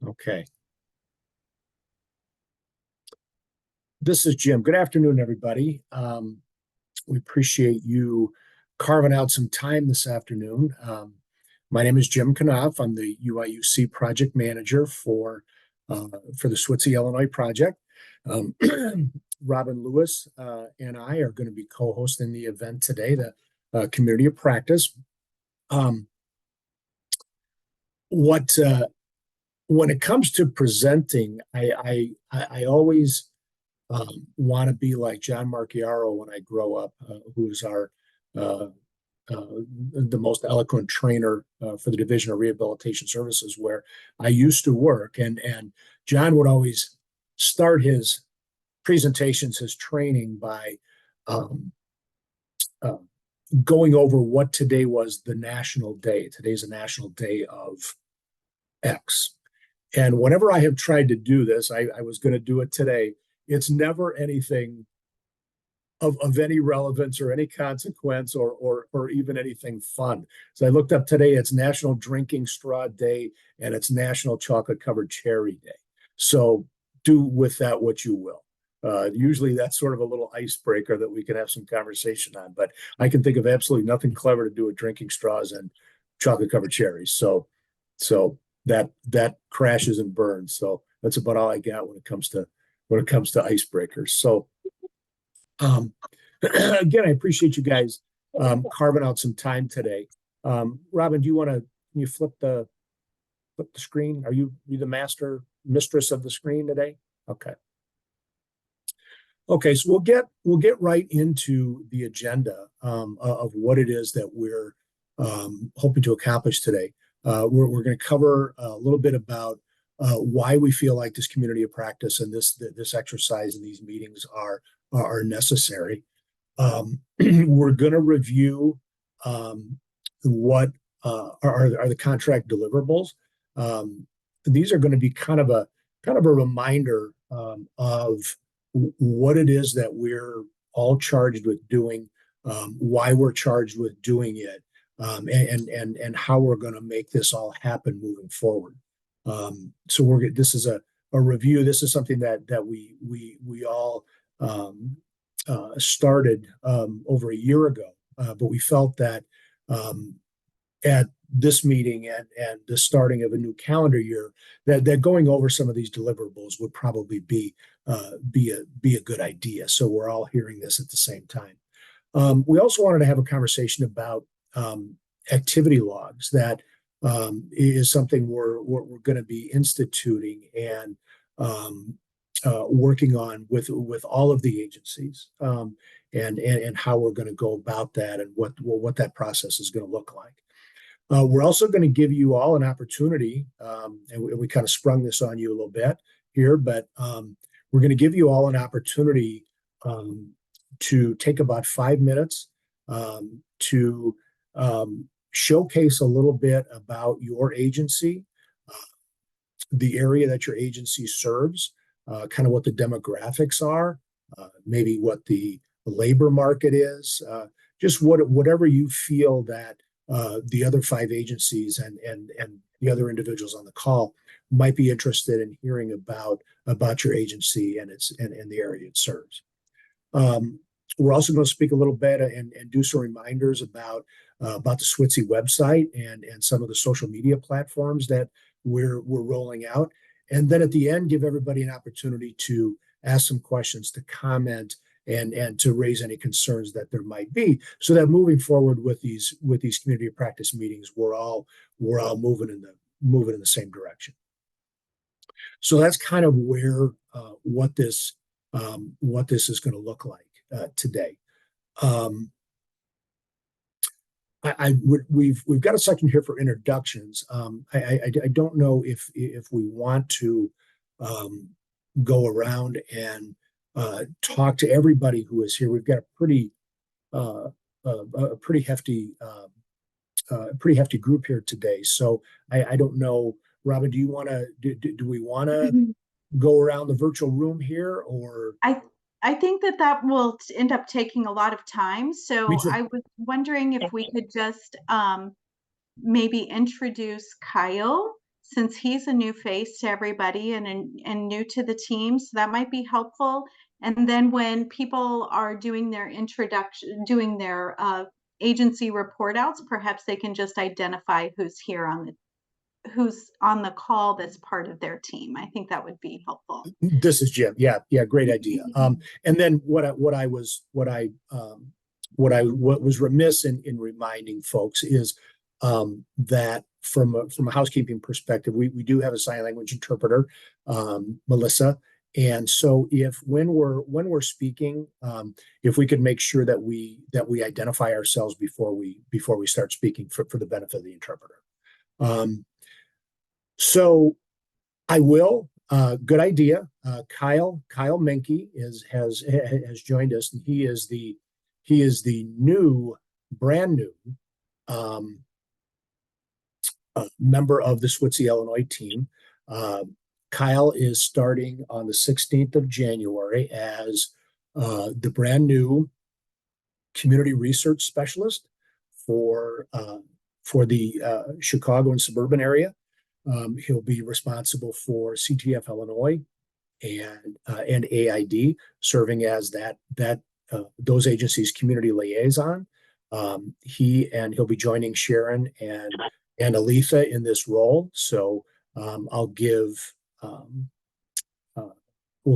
Okay. This is Jim. Good afternoon, everybody. We appreciate you carving out some time this afternoon. My name is Jim Knopf. I'm the UIUC project manager for the SWTC Illinois project. Robin Lewis and I are going to be co-hosting the event today, the Community of Practice. When it comes to presenting, I always want to be like John Marchiaro when I grow up, who's our the most eloquent trainer for the Division of Rehabilitation Services, where I used to work. And John would always start his presentations, his training by um, uh, going over what today was the national day. Today's a national day of X. And whenever I have tried to do this, I was going to do it today. It's never anything of any relevance or any consequence or even anything fun. So I looked up today, it's National Drinking Straw Day and it's National Chocolate Covered Cherry Day. So do with that what you will. Usually that's sort of a little icebreaker that we can have some conversation on, but I can think of absolutely nothing clever to do with drinking straws and chocolate covered cherries. So that crashes and burns. So that's about all I got when it comes to icebreakers. So again, I appreciate you guys carving out some time today. Robin, do you want to, can you flip the screen? Are you the mistress of the screen today? Okay. Okay, so we'll get right into the agenda of what it is that we're hoping to accomplish today. We're going to cover a little bit about why we feel like this community of practice and this exercise and these meetings are necessary. We're going to review what are the contract deliverables. These are going to be kind of a reminder of what it is that we're all charged with doing, why we're charged with doing it, and how we're going to make this all happen moving forward. So this is a review. This is something that we all started over a year ago, but we felt that at this meeting and the starting of a new calendar year, that going over some of these deliverables would probably be a good idea. So we're all hearing this at the same time. We also wanted to have a conversation about activity logs. That is something we're going to be instituting and working on with all of the agencies, and how we're going to go about that and what that process is going to look like. We're also going to give you all an opportunity, and we kind of sprung this on you a little bit here, but we're going to give you all an opportunity to take about 5 minutes to showcase a little bit about your agency, the area that your agency serves, kind of what the demographics are, maybe what the labor market is, just whatever you feel that the other 5 agencies and the other individuals on the call might be interested in hearing about your agency and the area it serves. We're also going to speak a little bit and do some reminders about the SWTC website and some of the social media platforms that we're rolling out. And then at the end, give everybody an opportunity to ask some questions, to comment, and to raise any concerns that there might be, so that moving forward with these community of practice meetings, we're all moving in the same direction. So that's kind of where what this is going to look like today. We've got a section here for introductions. I don't know if we want to go around and talk to everybody who is here. We've got a pretty hefty group here today. So I don't know, Robin, do we want to go around the virtual room here, or? I think that will end up taking a lot of time. So I was wondering if we could just maybe introduce Kyle, since he's a new face to everybody and new to the team, so that might be helpful. And then when people are doing their introduction, doing their agency report outs, perhaps they can just identify who's on the call that's part of their team. I think that would be helpful. This is Jim. Yeah, great idea. And then what was remiss in reminding folks is that from a housekeeping perspective, we do have a sign language interpreter, Melissa. And so when we're speaking, if we could make sure that we identify ourselves before we start speaking for the benefit of the interpreter. So I will. Good idea. Kyle Menke has joined us, and he is the brand new member of the SWTC Illinois team. Kyle is starting on the 16th of January as the brand new community research specialist for the Chicago and suburban area. He'll be responsible for CTF Illinois and AID, serving as those agencies' community liaison. He'll be joining Sharon and Aletha in this role. So we'll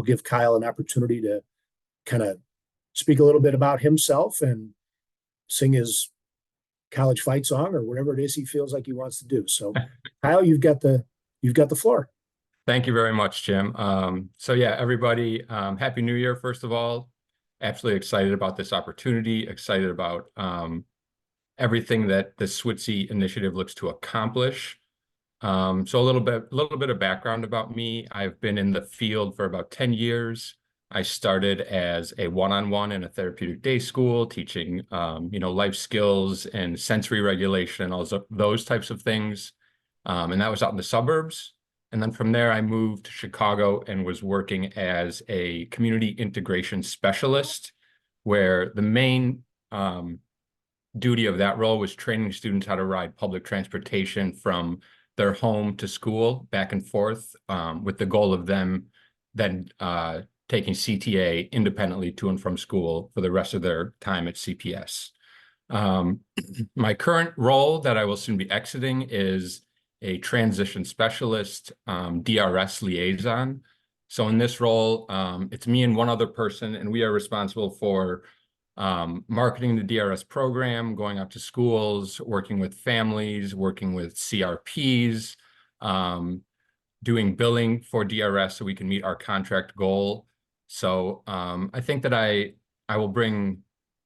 give Kyle an opportunity to kind of speak a little bit about himself and sing his college fight song or whatever it is he feels like he wants to do. So Kyle, you've got the floor. Thank you very much, Jim. So yeah, everybody, Happy New Year, first of all. Absolutely excited about this opportunity, excited about everything that the SWTC initiative looks to accomplish. So a little bit of background about me. I've been in the field for about 10 years. I started as a one-on-one in a therapeutic day school, teaching, life skills and sensory regulation and all those types of things. And that was out in the suburbs. And then from there, I moved to Chicago and was working as a community integration specialist, where the main duty of that role was training students how to ride public transportation from their home to school back and forth, with the goal of them then taking CTA independently to and from school for the rest of their time at CPS. My current role that I will soon be exiting is a transition specialist, DRS liaison. So in this role, it's me and one other person, and we are responsible for marketing the DRS program, going out to schools, working with families, working with CRPs, doing billing for DRS so we can meet our contract goal. So I think that I will bring,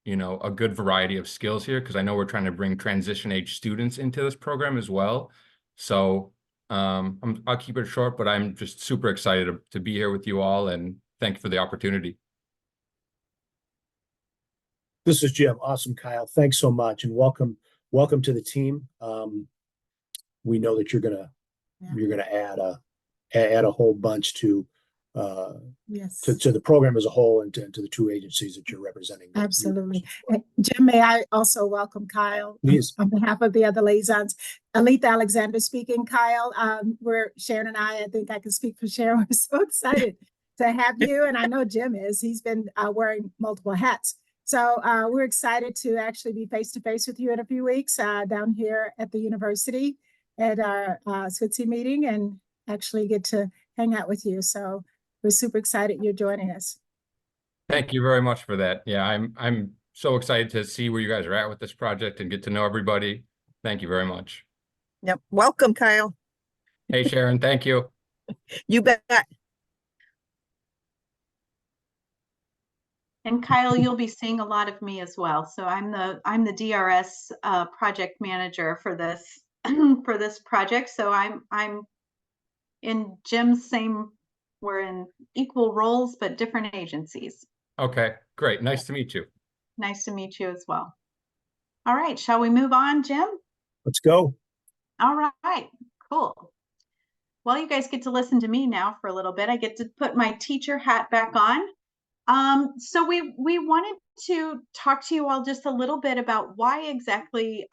a good variety of skills here, because I know we're trying to bring transition age students into this program as well. So I'll keep it short, but I'm just super excited to be here with you all, and thank you for the opportunity. This is Jim. Awesome, Kyle. Thanks so much, and welcome to the team. We know that you're gonna add a whole bunch to the program as a whole, and to the two agencies that you're representing. Absolutely. Jim, may I also welcome Kyle? Please. On behalf of the other liaisons. Aletha Alexander speaking. Kyle, Sharon and I think I can speak for Sharon. We're so excited to have you, and I know Jim is. He's been wearing multiple hats. So we're excited to actually be face-to-face with you in a few weeks down here at the university at our SWTC meeting, and actually get to hang out with you. So we're super excited you're joining us. Thank you very much for that. Yeah, I'm so excited to see where you guys are at with this project and get to know everybody. Thank you very much. Yep. Welcome, Kyle. Hey, Sharon. Thank you. You bet. And Kyle, you'll be seeing a lot of me as well. So I'm the DRS project manager for this for this project. So I'm in Jim's same. We're in equal roles, but different agencies. Okay, great. Nice to meet you. Nice to meet you as well. All right, shall we move on, Jim? Let's go. All right, cool. Well, you guys get to listen to me now for a little bit. I get to put my teacher hat back on. So we wanted to talk to you all just a little bit about why exactly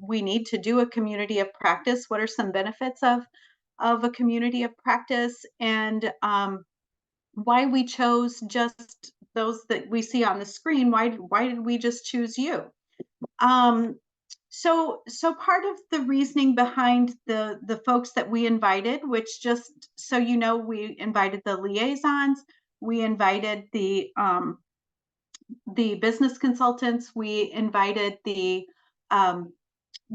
we need to do a community of practice. What are some benefits of of a community of practice, and why we chose just those that we see on the screen. Why did we just choose you? So part of the reasoning behind the folks that we invited, which, just so you know, we invited the liaisons, we invited the business consultants, we invited the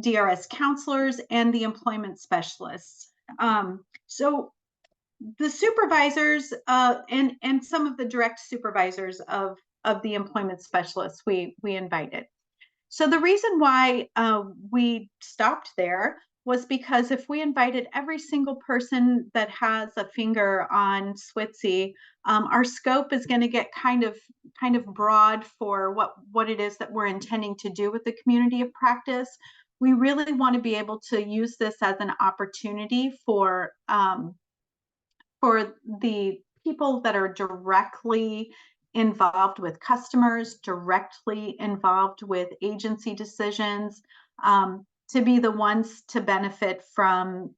DRS counselors, and the employment specialists. So the supervisors and some of the direct supervisors of the employment specialists we invited. So the reason why we stopped there was because if we invited every single person that has a finger on SWTC, our scope is going to get kind of broad for what it is that we're intending to do with the community of practice. We really want to be able to use this as an opportunity for the people that are directly involved with customers, directly involved with agency decisions, to be the ones to benefit from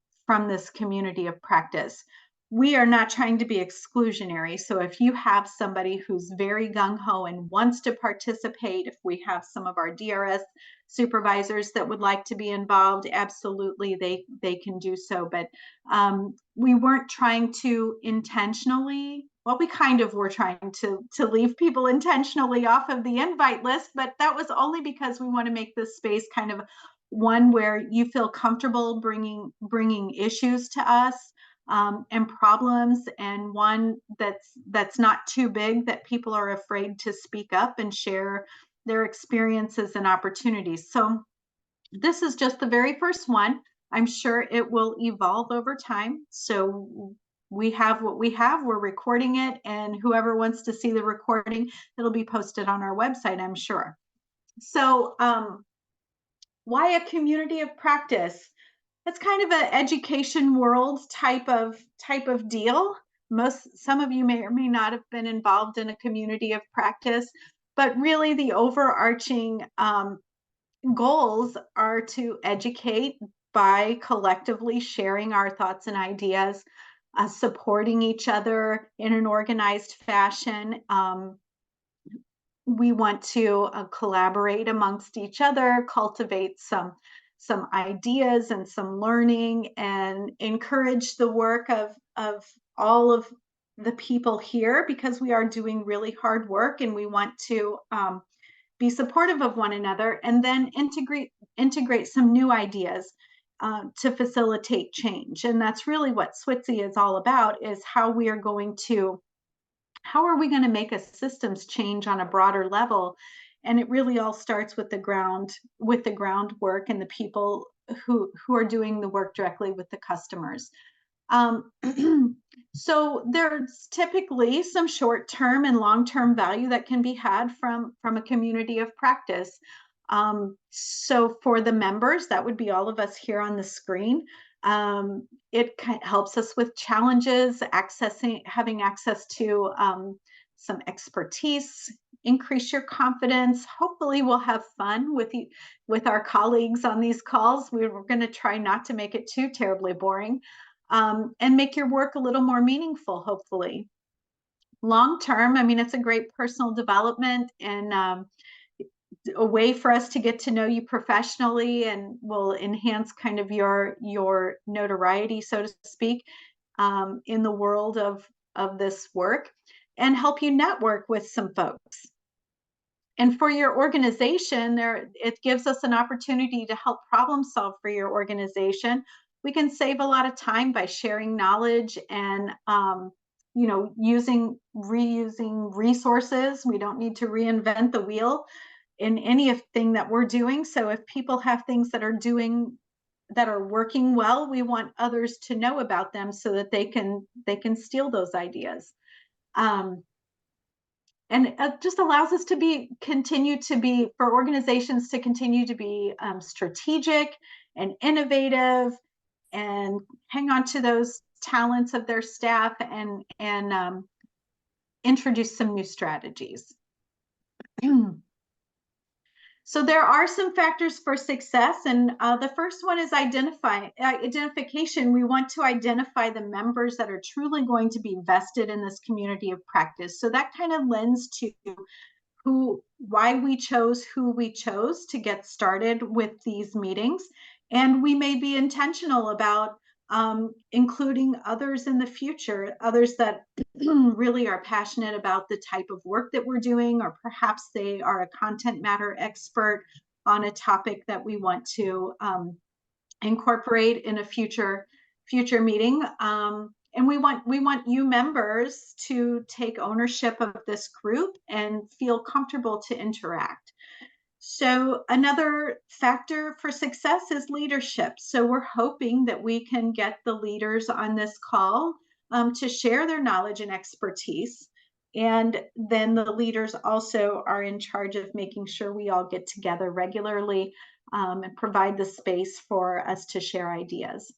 this community of practice. We are not trying to be exclusionary. So if you have somebody who's very gung-ho and wants to participate, if we have some of our DRS supervisors that would like to be involved, absolutely they can do so. But we weren't trying to intentionally, well, we kind of were trying to leave people intentionally off of the invite list, but that was only because we want to make this space kind of one where you feel comfortable bringing issues to us, and problems, and one that's not too big that people are afraid to speak up and share their experiences and opportunities. So this is just the very first one. I'm sure it will evolve over time. So we have what we have, we're recording it, and whoever wants to see the recording, it'll be posted on our website, I'm sure. So why a community of practice? It's kind of an education world type of deal. Some of you may or may not have been involved in a community of practice, but really the overarching goals are to educate by collectively sharing our thoughts and ideas, supporting each other in an organized fashion. We want to collaborate amongst each other, cultivate some ideas and some learning, and encourage the work of all of the people here, because we are doing really hard work and we want to be supportive of one another, and then integrate some new ideas to facilitate change. And that's really what SWTC is all about, is how are we going to make a systems change on a broader level. And it really all starts with the groundwork and the people who are doing the work directly with the customers. So there's typically some short-term and long-term value that can be had from a community of practice. So for the members, that would be all of us here on the screen. It helps us with challenges, having access to some expertise, increase your confidence. Hopefully we'll have fun with our colleagues on these calls. We're going to try not to make it too terribly boring, and make your work a little more meaningful, hopefully. Long term, I mean, it's a great personal development and a way for us to get to know you professionally, and will enhance kind of your notoriety, so to speak, in the world of this work, and help you network with some folks. And for your organization, it gives us an opportunity to help problem solve for your organization. We can save a lot of time by sharing knowledge and reusing resources. We don't need to reinvent the wheel in anything that we're doing. So if people have things that are working well, we want others to know about them so that they can steal those ideas. And it just allows us to continue to be strategic and innovative, and hang on to those talents of their staff, and introduce some new strategies. So there are some factors for success, and the first one is identification. We want to identify the members that are truly going to be vested in this community of practice. So that kind of lends to why we chose who we chose to get started with these meetings. And we may be intentional about including others in the future, others that really are passionate about the type of work that we're doing, or perhaps they are a content matter expert on a topic that we want to incorporate in a future meeting. And we want you members to take ownership of this group and feel comfortable to interact. So another factor for success is leadership. So we're hoping that we can get the leaders on this call to share their knowledge and expertise. And then the leaders also are in charge of making sure we all get together regularly and provide the space for us to share ideas.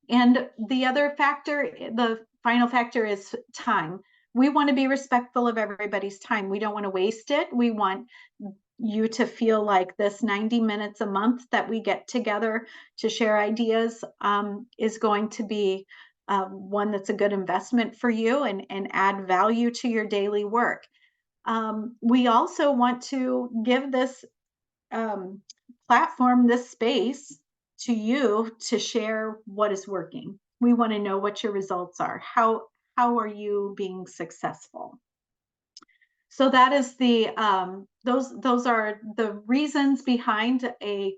And the other factor, the final factor, is time. We want to be respectful of everybody's time. We don't want to waste it. We want you to feel like this 90 minutes a month that we get together to share ideas is going to be one that's a good investment for you and add value to your daily work. We also want to give this platform, this space, to you to share what is working. We want to know what your results are. How are you being successful? So that is the those are the reasons behind a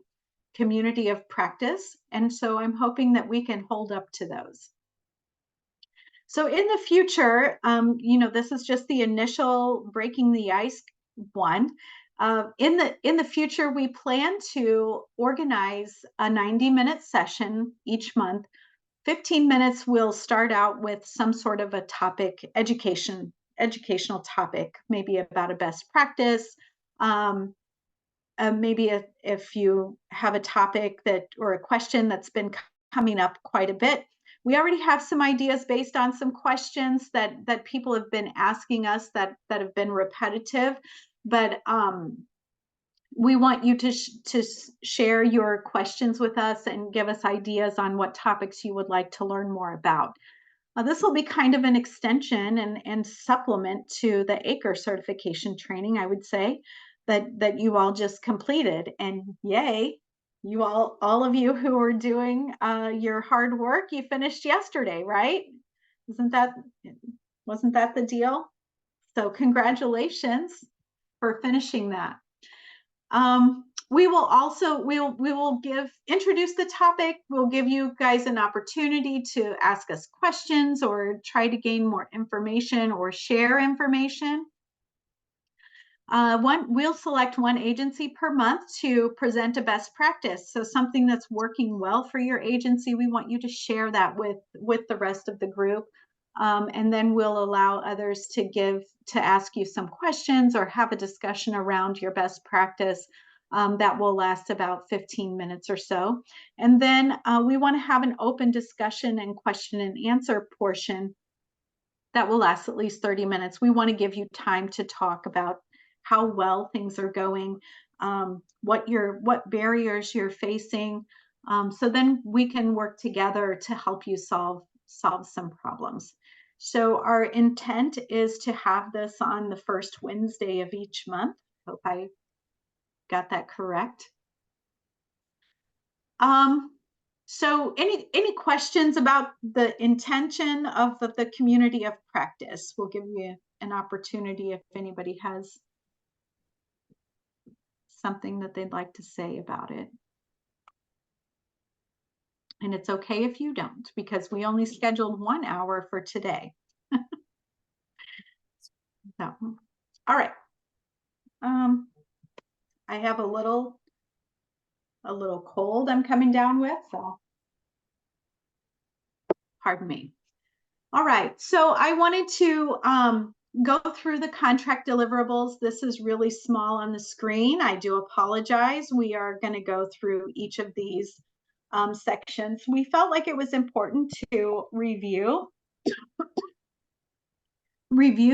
community of practice. And so I'm hoping that we can hold up to those. So in the future, this is just the initial breaking the ice one. In the future, we plan to organize a 90-minute session each month. 15 minutes will start out with some sort of a topic, educational topic, maybe about a best practice. Maybe if you have a topic or a question that's been coming up quite a bit. We already have some ideas based on some questions that people have been asking us that have been repetitive, but we want you to share your questions with us and give us ideas on what topics you would like to learn more about. This will be kind of an extension and supplement to the ACRE certification training, I would say, that you all just completed. And yay, you all of you who are doing your hard work, you finished yesterday, right? Wasn't that the deal? So congratulations for finishing that. We will also, we will introduce the topic. We'll give you guys an opportunity to ask us questions or try to gain more information or share information. We'll select one agency per month to present a best practice. So something that's working well for your agency, we want you to share that with the rest of the group. And then we'll allow others to ask you some questions or have a discussion around your best practice that will last about 15 minutes or so. And then we want to have an open discussion and question and answer portion that will last at least 30 minutes. We want to give you time to talk about how well things are going, what barriers you're facing. So then we can work together to help you solve some problems. So our intent is to have this on the first Wednesday of each month. Hope I got that correct. So any questions about the intention of the community of practice? We'll give you an opportunity if anybody has something that they'd like to say about it. And it's okay if you don't, because we only scheduled 1 hour for today. So, all right. I have a little cold I'm coming down with, so pardon me. All right, so I wanted to go through the contract deliverables. This is really small on the screen. I do apologize. We are going to go through each of these sections. We felt like it was important to review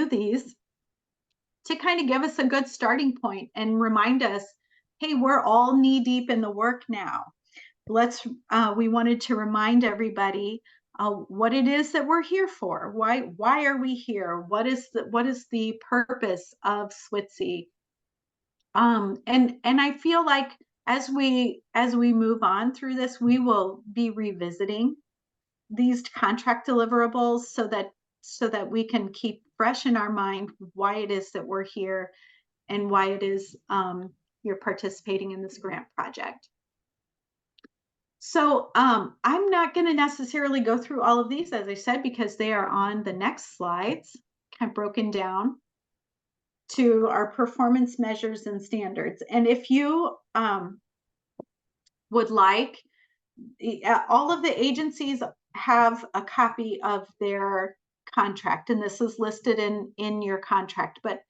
these to kind of give us a good starting point and remind us hey, we're all knee deep in the work now. We wanted to remind everybody what it is that we're here for. Why are we here? What is the purpose of SWTC? And I feel like as we move on through this, we will be revisiting these contract deliverables so that we can keep fresh in our mind why it is that we're here and why it is you're participating in this grant project. So I'm not going to necessarily go through all of these, as I said, because they are on the next slides, kind of broken down to our performance measures and standards. And if you would like, all of the agencies have a copy of their contract, and this is listed in your contract, but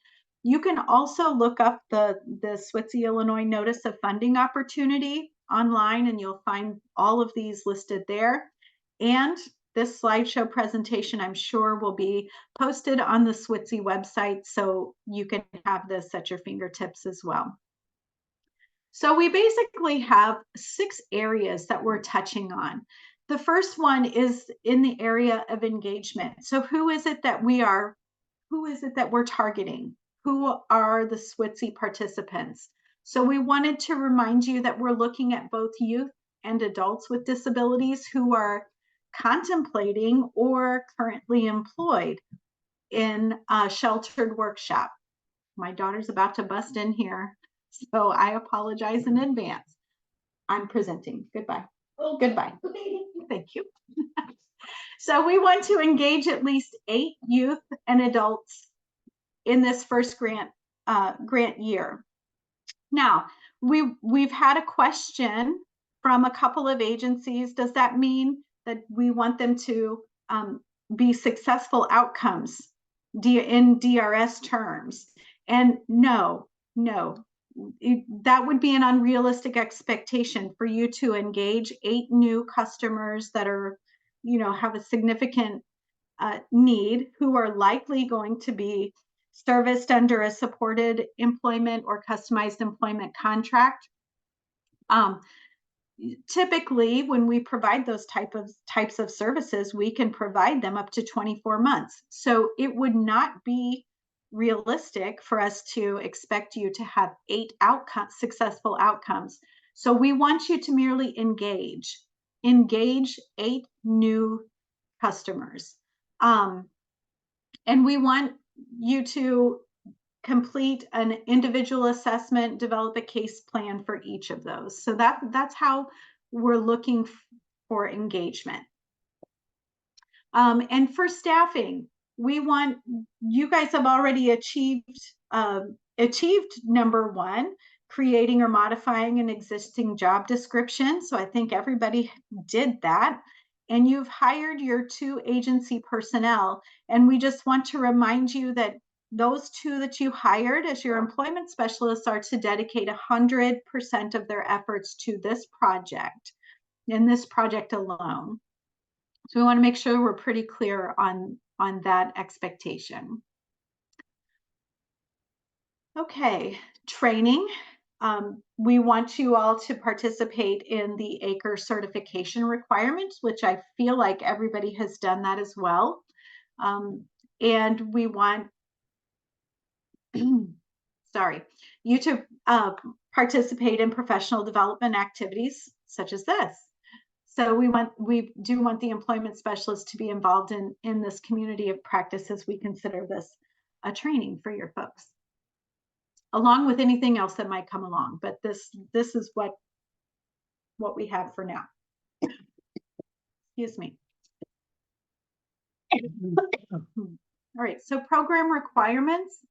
you can also look up the SWTC Illinois Notice of Funding Opportunity online, and you'll find all of these listed there. And this slideshow presentation, I'm sure, will be posted on the SWTC website, so you can have this at your fingertips as well. So we basically have 6 areas that we're touching on. The first one is in the area of engagement. So who is it that we're targeting? Who are the SWTC participants? So we wanted to remind you that we're looking at both youth and adults with disabilities who are contemplating or currently employed in a sheltered workshop. My daughter's about to bust in here, so I apologize in advance. I'm presenting. Goodbye. Goodbye. Thank you. So we want to engage at least 8 youth and adults in this first grant year. Now, we've had a question from a couple of agencies. Does that mean that we want them to be successful outcomes in DRS terms? And no, that would be an unrealistic expectation for you to engage 8 new customers that are, have a significant need, who are likely going to be serviced under a supported employment or customized employment contract. Typically, when we provide those types of services, we can provide them up to 24 months. So it would not be realistic for us to expect you to have 8 successful outcomes. So we want you to merely engage 8 new customers. And we want you to complete an individual assessment, develop a case plan for each of those. So that's how we're looking for engagement. And for staffing, we want, you guys have already achieved number 1, creating or modifying an existing job description. So I think everybody did that. And you've hired your 2 agency personnel. And we just want to remind you that those 2 that you hired as your employment specialists are to dedicate 100% of their efforts to this project, and this project alone. So we want to make sure we're pretty clear on that expectation. Okay, training. We want you all to participate in the ACRE certification requirements, which I feel like everybody has done that as well. And we want you to participate in professional development activities such as this. So we do want the employment specialists to be involved in this community of practice, as we consider this a training for your folks, along with anything else that might come along. But this is what we have for now. Excuse me. All right, so program requirements.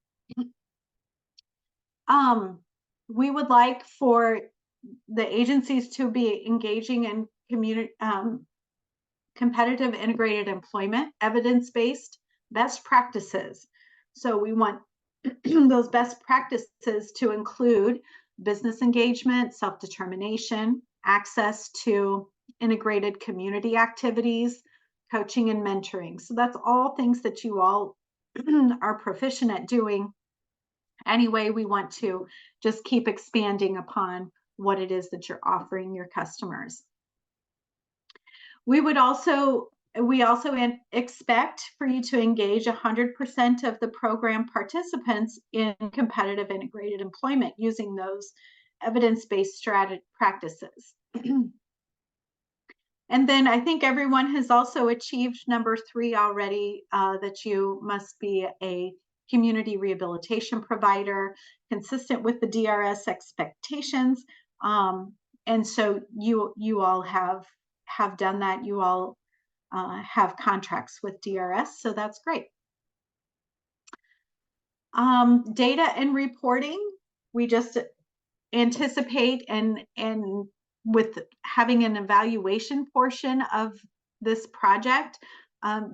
We would like for the agencies to be engaging in competitive integrated employment, evidence-based best practices. So we want those best practices to include business engagement, self-determination, access to integrated community activities, coaching and mentoring. So that's all things that you all are proficient at doing Anyway, we want to just keep expanding upon what it is that you're offering your customers. We also expect for you to engage 100% of the program participants in competitive integrated employment using those evidence-based practices. And then I think everyone has also achieved number 3 already, that you must be a community rehabilitation provider consistent with the DRS expectations. And so you all have done that. You all have contracts with DRS, so that's great. Data and reporting, we just anticipate and with having an evaluation portion of this project,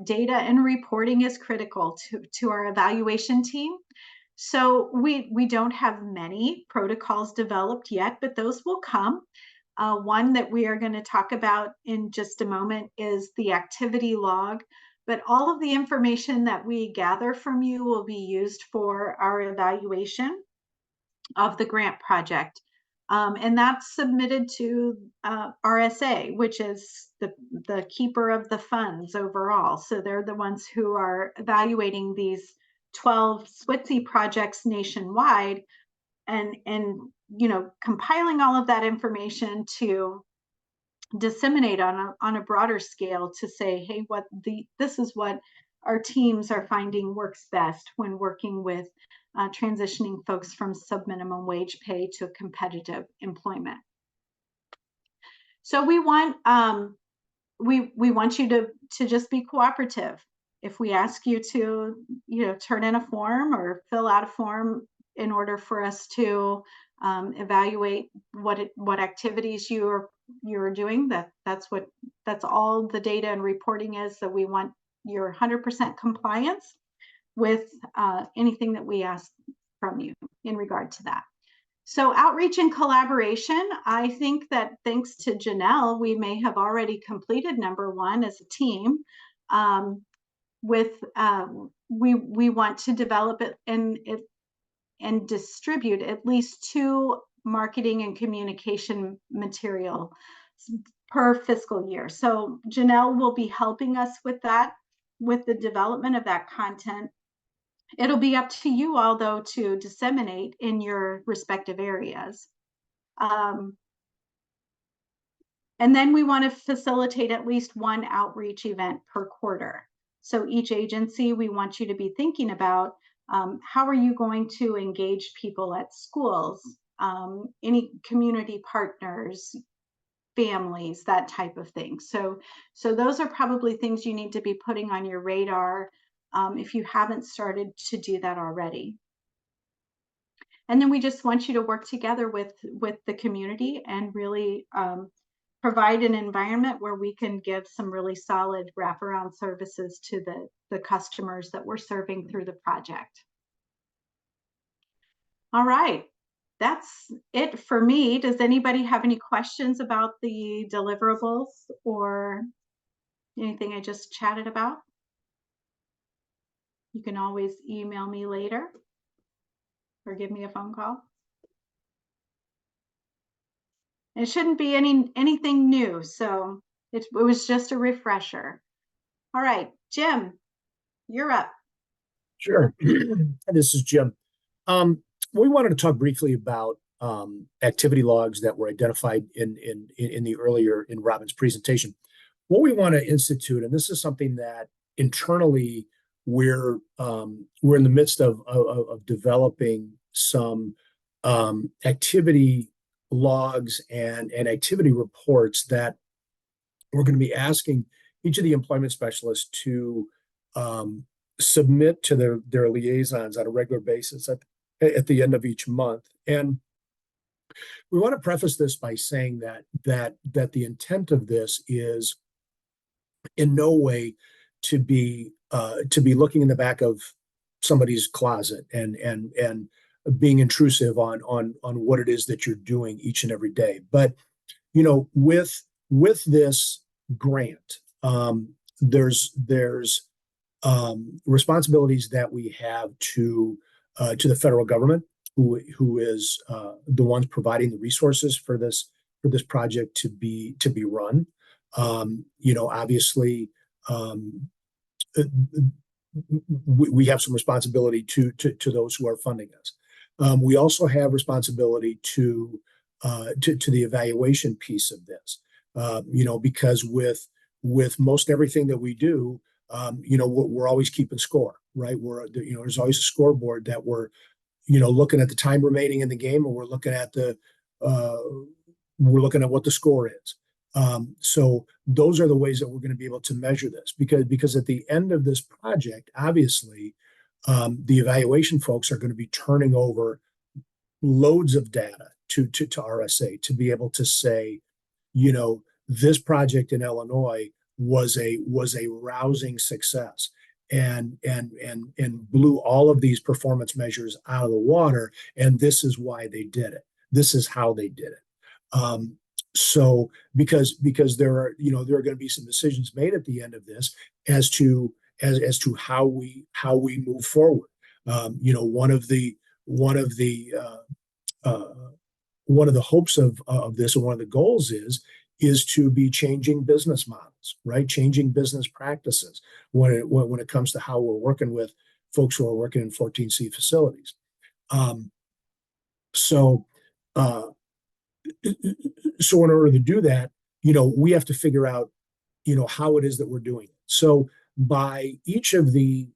data and reporting is critical to our evaluation team. So we don't have many protocols developed yet, but those will come. One that we are going to talk about in just a moment is the activity log, but all of the information that we gather from you will be used for our evaluation of the grant project. And that's submitted to RSA, which is the keeper of the funds overall. So they're the ones who are evaluating these 12 SWTC projects nationwide and compiling all of that information to disseminate on a broader scale to say, hey, this is what our teams are finding works best when working with transitioning folks from sub-minimum wage pay to competitive employment. So we want you to just be cooperative. If we ask you to turn in a form or fill out a form in order for us to evaluate what activities you're doing, that's all the data and reporting is. So we want your 100% compliance with anything that we ask from you in regard to that. So outreach and collaboration, I think that thanks to Janelle, we may have already completed number 1 as a team. We want to develop it and distribute at least 2 marketing and communication material per fiscal year. So Janelle will be helping us with that, with the development of that content. It'll be up to you all, though, to disseminate in your respective areas. And then we want to facilitate at least 1 outreach event per quarter. So each agency, we want you to be thinking about how are you going to engage people at schools, any community partners, families, that type of thing. So those are probably things you need to be putting on your radar if you haven't started to do that already. And then we just want you to work together with the community and really provide an environment where we can give some really solid wraparound services to the customers that we're serving through the project. All right, that's it for me. Does anybody have any questions about the deliverables or anything I just chatted about? You can always email me later or give me a phone call. It shouldn't be anything new, so it was just a refresher. All right, Jim, you're up. Sure. This is Jim. We wanted to talk briefly about activity logs that were identified in Robin's presentation. What we want to institute, and this is something that internally we're in the midst of developing some activity logs and activity reports that we're going to be asking each of the employment specialists to submit to their liaisons on a regular basis at the end of each month. And we want to preface this by saying that the intent of this is in no way to be looking in the back of somebody's closet and being intrusive on what it is that you're doing each and every day. But with this grant, there's responsibilities that we have to to the federal government, who is the ones providing the resources for this project to be run. Obviously, we have some responsibility to those who are funding us. We also have responsibility to the evaluation piece of this. Because with most everything that we do, we're always keeping score, right? There's always a scoreboard that we're looking at the time remaining in the game, and we're looking at what the score is. So those are the ways that we're going to be able to measure this, because at the end of this project, obviously, the evaluation folks are going to be turning over loads of data to RSA to be able to say, this project in Illinois was a rousing success and blew all of these performance measures out of the water, and this is why they did it. This is how they did it. So because there are going to be some decisions made at the end of this as to how we move forward. One of the hopes of this, and one of the goals is to be changing business models, right? Changing business practices when it comes to how we're working with folks who are working in 14C facilities. So in order to do that, we have to figure out, how it is that we're doing it. So by each of the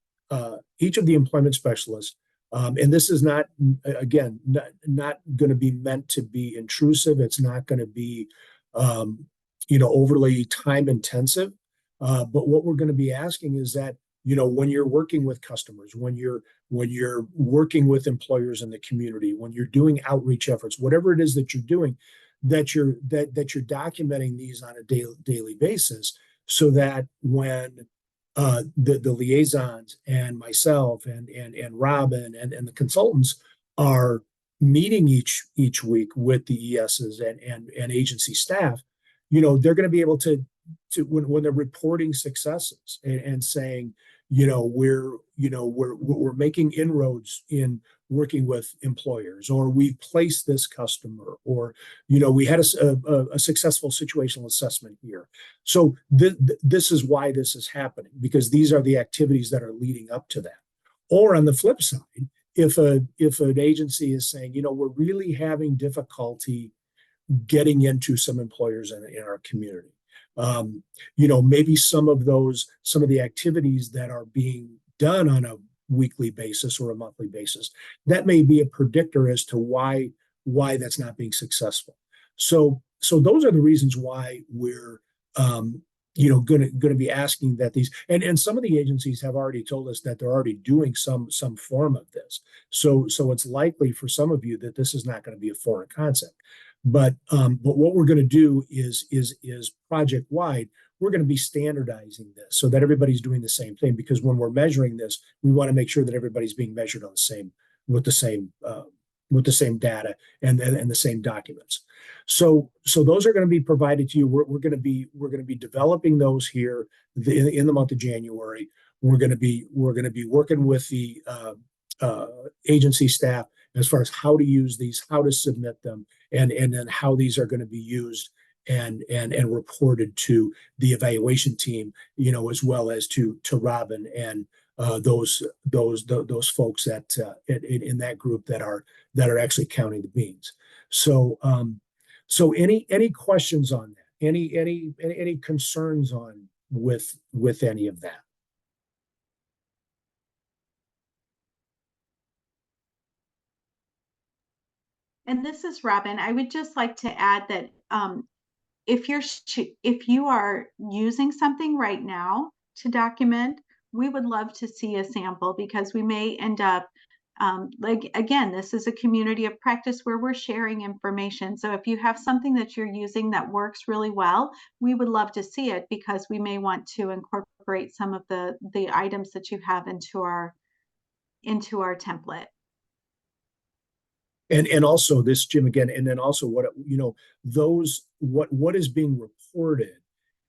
employment specialists, and this is not going to be meant to be intrusive. It's not going to be, overly time intensive. But what we're going to be asking is that, when you're working with customers, when you're working with employers in the community, when you're doing outreach efforts, whatever it is that you're doing, that you're documenting these on a daily basis, so that when the liaisons and myself and Robin and the consultants are meeting each week with the ESs and agency staff, they're going to be able to when they're reporting successes and saying, we're making inroads in working with employers, or we've placed this customer, or we had a successful situational assessment here. So this is why this is happening, because these are the activities that are leading up to that. Or on the flip side, if an agency is saying, we're really having difficulty getting into some employers in our community, maybe some of the activities that are being done on a weekly basis or a monthly basis, that may be a predictor as to why that's not being successful. So those are the reasons why we're going to be asking that these, and some of the agencies have already told us that they're already doing some form of this. So it's likely for some of you that this is not going to be a foreign concept. But what we're going to do is project wide, we're going to be standardizing this so that everybody's doing the same thing. Because when we're measuring this, we want to make sure that everybody's being measured on with the same data and the same documents. So those are going to be provided to you. We're going to be developing those here in the month of January. We're going to be working with the agency staff as far as how to use these, how to submit them, and then how these are going to be used and reported to the evaluation team, as well as to Robin and those folks that in that group that are actually counting the beans. So any questions on that? Any concerns on with any of that? And this is Robin. I would just like to add that if you are using something right now to document, we would love to see a sample, because we may end up again, this is a community of practice where we're sharing information. So if you have something that you're using that works really well, we would love to see it, because we may want to incorporate some of the items that you have into our template. And also this, Jim, again, and then also what is being reported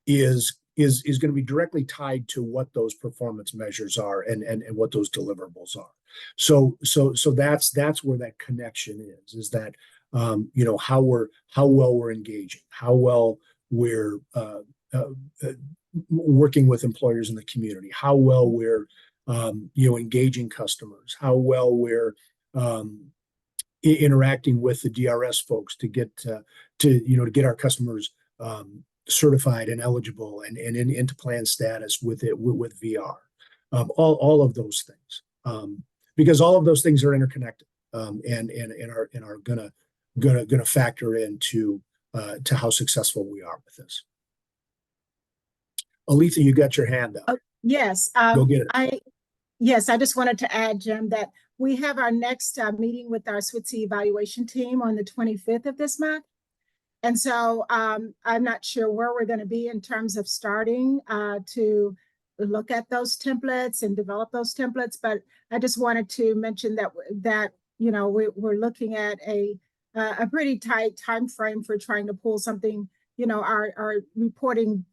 is is going to be directly tied to what those performance measures are and what those deliverables are. So that's where that connection is that how well we're engaging, how well we're working with employers in the community, how well we're engaging customers, how well we're interacting with the DRS folks to get get our customers certified and eligible and into plan status with VR. All of those things, because all of those things are interconnected, and are gonna factor into to how successful we are with this. Aletha, you got your hand up. Oh, yes. Go get it. Yes, I just wanted to add, Jim, that we have our next meeting with our SWTC evaluation team on the 25th of this month. And so I'm not sure where we're going to be in terms of starting to look at those templates and develop those templates. But I just wanted to mention that we're looking at a pretty tight time frame for trying to pull something, our reporting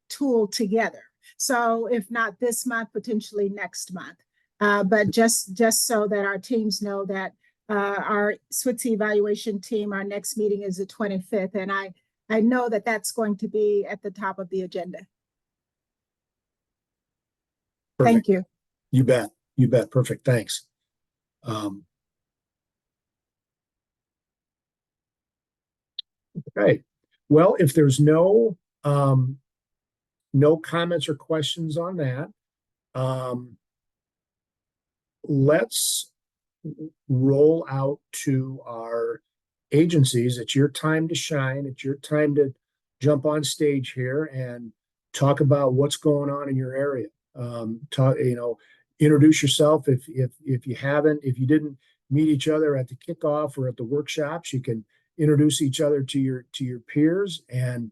tool together. So if not this month, potentially next month. But just so that our teams know that our SWTC evaluation team, our next meeting is the 25th. And I know that that's going to be at the top of the agenda. Perfect. Thank you. You bet. You bet. Perfect. Thanks. Okay. Well, if there's no comments or questions on that, let's roll out to our agencies. It's your time to shine. It's your time to jump on stage here and talk about what's going on in your area. Introduce yourself if you didn't meet each other at the kickoff or at the workshops, you can introduce each other to your peers and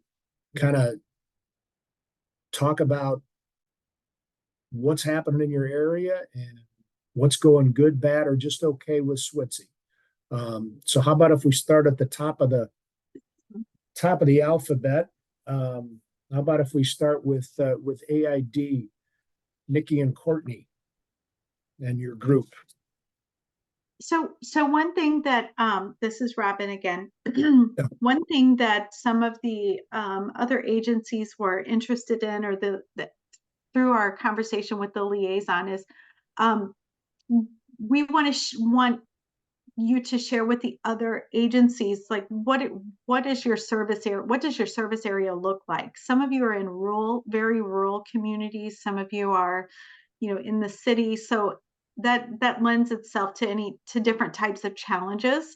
kind of talk about what's happening in your area and what's going good, bad, or just okay with SWTC. So how about if we start at the top of the alphabet? How about if we start with AID, Nikki and Courtney, and your group? So one thing that this is Robin again. One thing that some of the other agencies were interested in, or through our conversation with the liaison, is we want you to share with the other agencies, like what is your service area? What does your service area look like? Some of you are in very rural communities. Some of you are, in the city. So that lends itself to different types of challenges.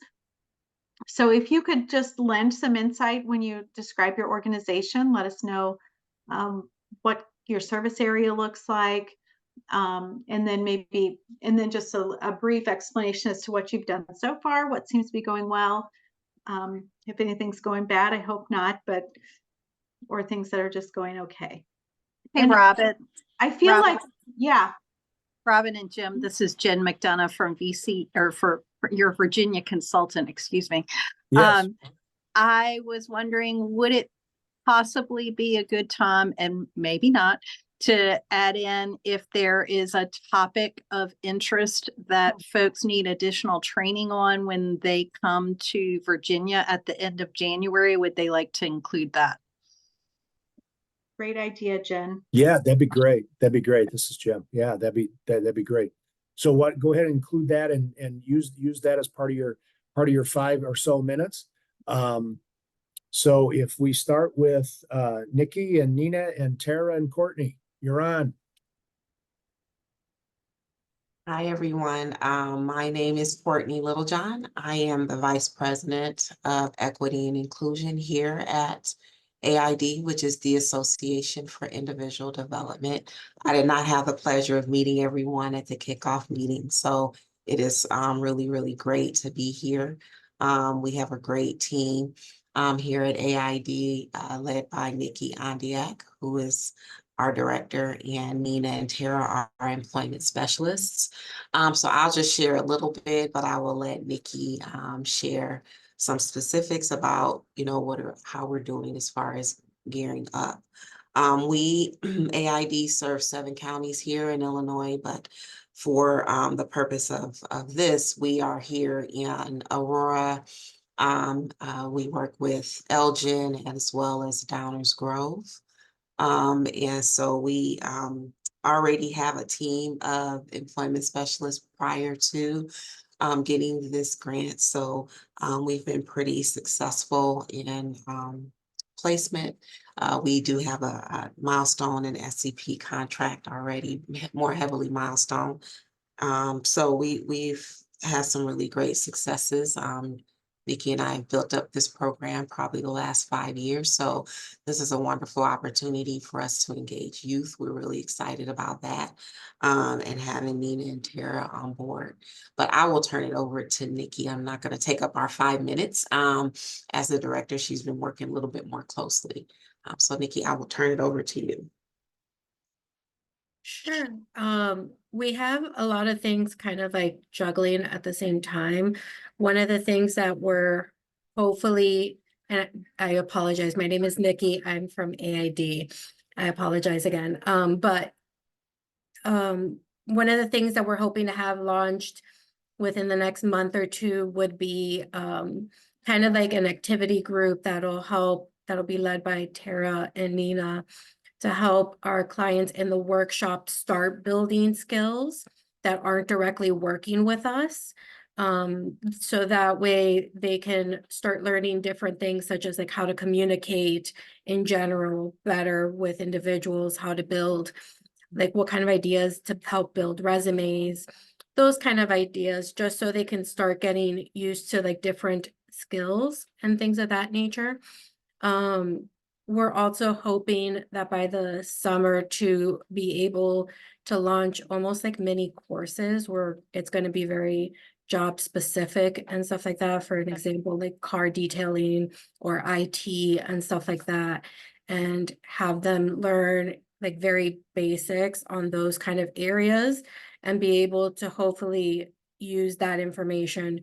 So if you could just lend some insight when you describe your organization, let us know what your service area looks like. And then just a brief explanation as to what you've done so far, what seems to be going well. If anything's going bad, I hope not, or things that are just going okay. Hey, Robin. I feel like, yeah. Robin and Jim, this is Jen McDonough from VC, or for your Virginia consultant, excuse me. Yes. I was wondering, would it possibly be a good time, and maybe not, to add in if there is a topic of interest that folks need additional training on when they come to Virginia at the end of January? Would they like to include that? Great idea, Jen. Yeah, that'd be great. That'd be great. This is Jim. Yeah, that'd be great. So go ahead and include that and use that as part of your 5 or so minutes. So if we start with Nikki and Nina and Tara and Courtney, you're on. Hi, everyone. My name is Courtney Littlejohn. I am the Vice President of Equity and Inclusion here at AID, which is the Association for Individual Development. I did not have the pleasure of meeting everyone at the kickoff meeting, so it is really, really great to be here. We have a great team here at AID, led by Nikki Ondiak, who is our director, and Nina and Tara are our employment specialists. So I'll just share a little bit, but I will let Nikki share some specifics about, how we're doing as far as gearing up. We, AID serves 7 counties here in Illinois, but for the purpose of this, we are here in Aurora. We work with Elgin as well as Downers Grove. And so we already have a team of employment specialists prior to getting this grant. So we've been pretty successful in placement. We do have a milestone and SCP contract already, more heavily milestone. So we've had some really great successes. Nikki and I have built up this program probably the last 5 years. So this is a wonderful opportunity for us to engage youth. We're really excited about that, and having Nina and Tara on board. But I will turn it over to Nikki. I'm not going to take up our 5 minutes. As the director, she's been working a little bit more closely. So Nikki, I will turn it over to you. Sure. We have a lot of things kind of like juggling at the same time. One of the things that we're hopefully, and I apologize, my name is Nikki. I'm from AID. I apologize again. But one of the things that we're hoping to have launched within the next month or two would be kind of like an activity group that'll be led by Tara and Nina, to help our clients in the workshop start building skills that aren't directly working with us. So that way they can start learning different things, such as like how to communicate in general better with individuals, how to build, like what kind of ideas to help build resumes, those kind of ideas, just so they can start getting used to like different skills and things of that nature. We're also hoping that by the summer to be able to launch almost like mini courses where it's going to be very job specific and stuff like that. For an example, like car detailing or IT and stuff like that, and have them learn like very basics on those kind of areas and be able to hopefully use that information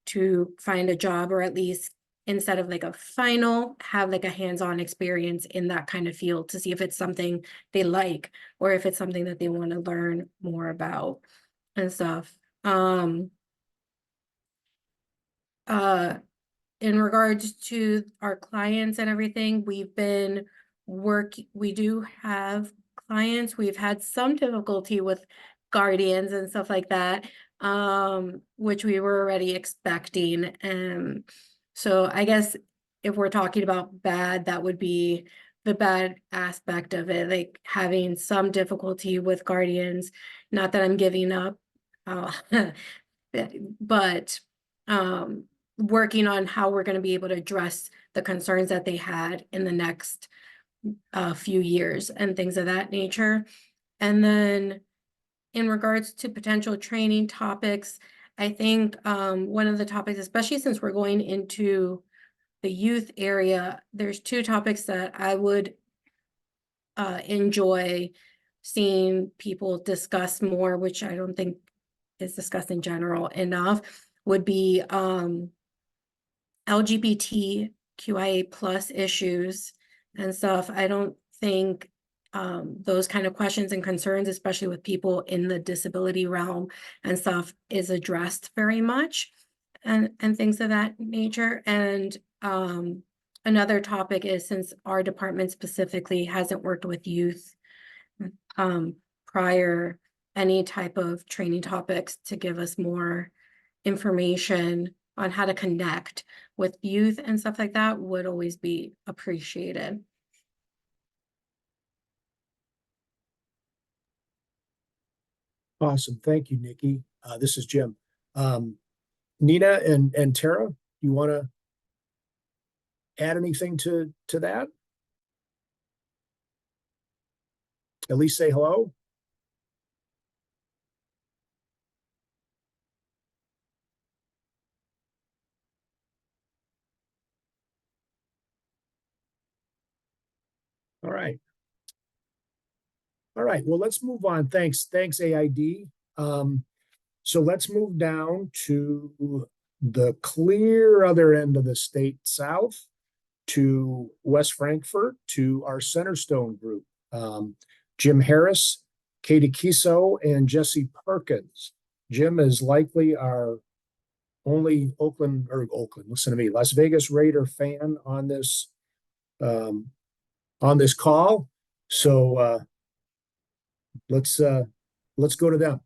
to find a job, or at least instead of like a final, have like a hands-on experience in that kind of field to see if it's something they like or if it's something that they want to learn more about and stuff. In regards to our clients and everything, we do have clients. We've had some difficulty with guardians and stuff like that, which we were already expecting. So I guess if we're talking about bad, that would be the bad aspect of it, like having some difficulty with guardians. Not that I'm giving up, but working on how we're going to be able to address the concerns that they had in the next few years and things of that nature. And then in regards to potential training topics, I think one of the topics, especially since we're going into the youth area, there's 2 topics that I would enjoy seeing people discuss more, which I don't think is discussed in general enough, would be LGBTQIA plus issues and stuff. I don't think those kind of questions and concerns, especially with people in the disability realm and stuff, is addressed very much, and things of that nature. And another topic is, since our department specifically hasn't worked with youth prior, any type of training topics to give us more information on how to connect with youth and stuff like that would always be appreciated. Awesome. Thank you, Nikki. This is Jim. Nina and Tara, you want to add anything to that? At least say hello. All right. All right. Well, let's move on. Thanks, AID. So let's move down to the clear other end of the state, south. to West Frankfort, to our Centerstone group, Jim Harris, Katie Kiso, and Jesse Perkins. Jim is likely our only listen to me, Las Vegas Raider fan on this call. So let's go to them.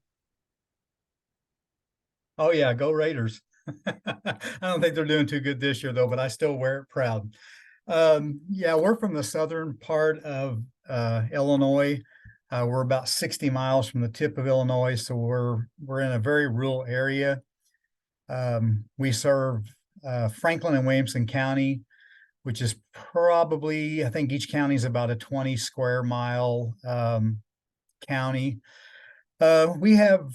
Oh yeah, go Raiders. I don't think they're doing too good this year though, but I still wear it proud. Yeah, we're from the southern part of Illinois. We're about 60 miles from the tip of Illinois, so we're in a very rural area. We serve Franklin and Williamson County, which is probably, I think each county is about a 20 square mile county. We have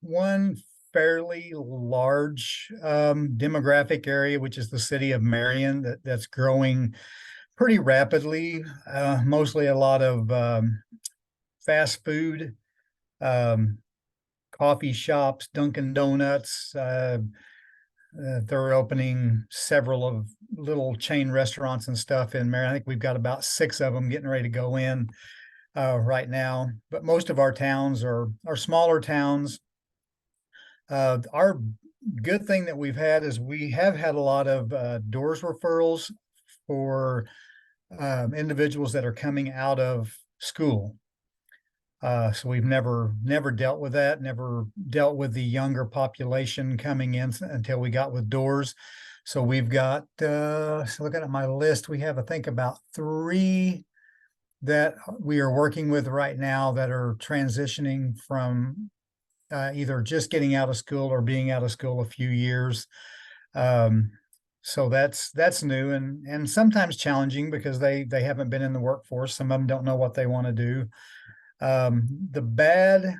one fairly large demographic area, which is the city of Marion, that's growing pretty rapidly. Mostly a lot of fast food, coffee shops, Dunkin' Donuts. They're opening several of little chain restaurants and stuff in Marion. I think we've got about 6 of them getting ready to go in right now. But most of our towns are smaller towns. Our good thing that we've had is we have had a lot of DOORS referrals for individuals that are coming out of school. So we've never dealt with that, never dealt with the younger population coming in until we got with DOORS. So we've got, so looking at my list, we have, I think, about 3 that we are working with right now that are transitioning from either just getting out of school or being out of school a few years. So that's new and sometimes challenging because they haven't been in the workforce. Some of them don't know what they want to do. The bad,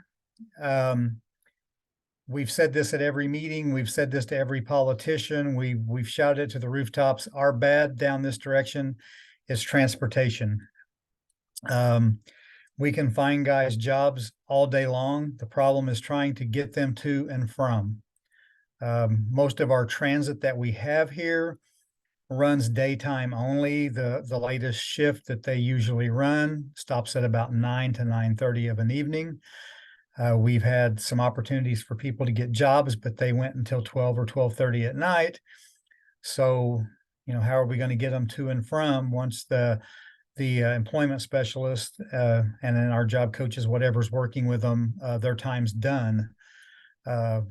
we've said this at every meeting. We've said this to every politician. We've shouted it to the rooftops. Our bad down this direction is transportation. We can find guys jobs all day long. The problem is trying to get them to and from. Most of our transit that we have here runs daytime only. The latest shift that they usually run stops at about 9 to 9:30 of an evening. We've had some opportunities for people to get jobs, but they went until 12 or 12:30 at night. So, how are we going to get them to and from once the employment specialist and then our job coaches, whatever's working with them, their time's done.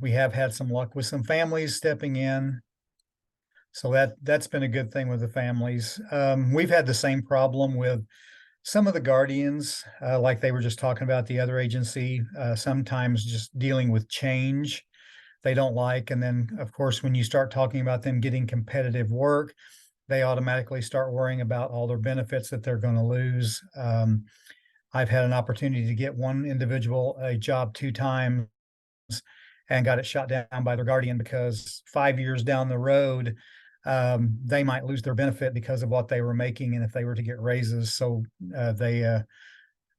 We have had some luck with some families stepping in. So that's been a good thing with the families. We've had the same problem with some of the guardians, like they were just talking about the other agency, sometimes just dealing with change they don't like. And then, of course, when you start talking about them getting competitive work, they automatically start worrying about all their benefits that they're going to lose. I've had an opportunity to get one individual a job 2 times and got it shot down by their guardian because 5 years down the road, they might lose their benefit because of what they were making and if they were to get raises. So they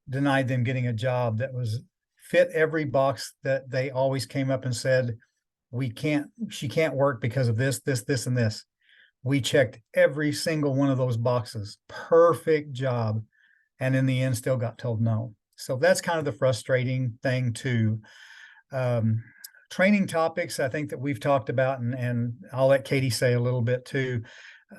denied them getting a job that was fit every box that they always came up and said, she can't work because of this, and this. We checked every single one of those boxes. Perfect job. And in the end, still got told no. So that's kind of the frustrating thing too. Training topics, I think that we've talked about, and I'll let Katie say a little bit too.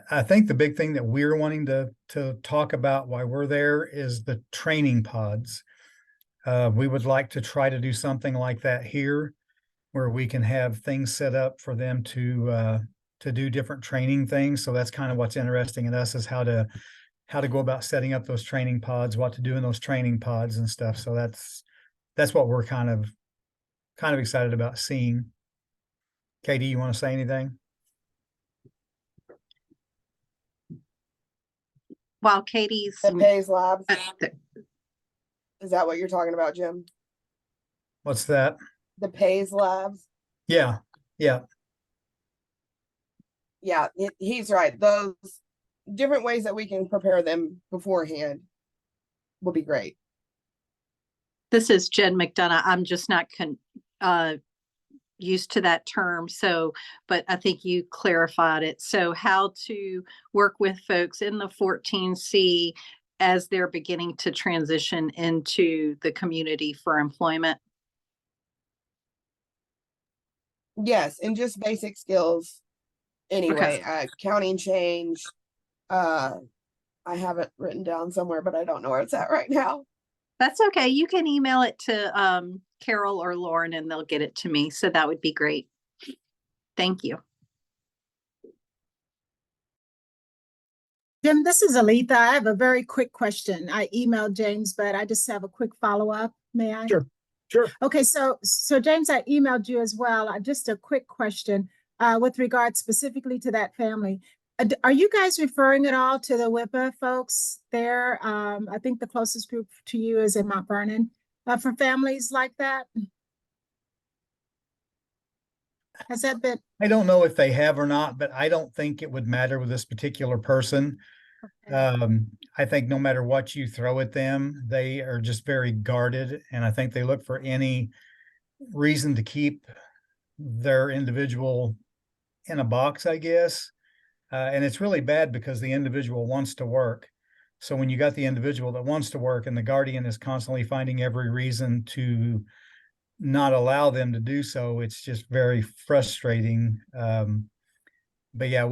I think the big thing that we're wanting to talk about while we're there is the training pods. We would like to try to do something like that here, where we can have things set up for them to do different training things. So that's kind of what's interesting in us, is how to go about setting up those training pods, what to do in those training pods and stuff. So that's what we're kind of excited about seeing. Katie, you want to say anything? While Katie's The PACE Labs. th- Is that what you're talking about, Jim? What's that? The PACE Labs? Yeah. Yeah, he's right. Those different ways that we can prepare them beforehand will be great. This is Jen McDonough. I'm just not used to that term. So, but I think you clarified it. So how to work with folks in the 14C as they're beginning to transition into the community for employment. Yes, and just basic skills anyway. Counting change. I have it written down somewhere, but I don't know where it's at right now. That's okay. You can email it to Carol or Lauren and they'll get it to me. So that would be great. Thank you. Jim, this is Aletha. I have a very quick question. I emailed James, but I just have a quick follow-up. May I? Sure. Sure. Okay, so James, I emailed you as well. Just a quick question with regard specifically to that family. Are you guys referring at all to the WIPA folks there? I think the closest group to you is in Mount Vernon for families like that. Has that been? I don't know if they have or not, but I don't think it would matter with this particular person. Okay. I think no matter what you throw at them, they are just very guarded. And I think they look for any reason to keep their individual in a box, I guess. And it's really bad because the individual wants to work. So when you got the individual that wants to work and the guardian is constantly finding every reason to not allow them to do so, it's just very frustrating. But yeah,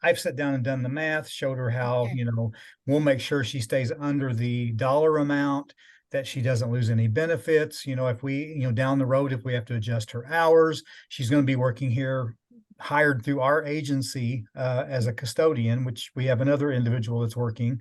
I've sat down and done the math, showed her how, Okay. We'll make sure she stays under the dollar amount, that she doesn't lose any benefits. If we, down the road, if we have to adjust her hours, she's going to be working here hired through our agency as a custodian, which we have another individual that's working.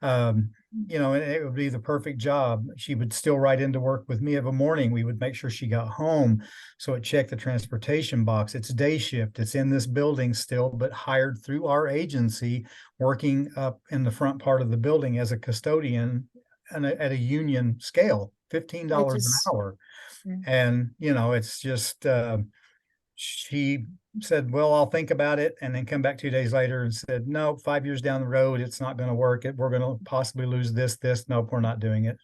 And it would be the perfect job. She would still ride into work with me of a morning. We would make sure she got home. So it checked the transportation box. It's day shift. It's in this building still, but hired through our agency, working up in the front part of the building as a custodian at a union scale, $15 an hour. And, it's just, she said, well, I'll think about it, and then come back 2 days later and said, no, 5 years down the road, it's not going to work. We're going to possibly lose this. Nope, we're not doing it.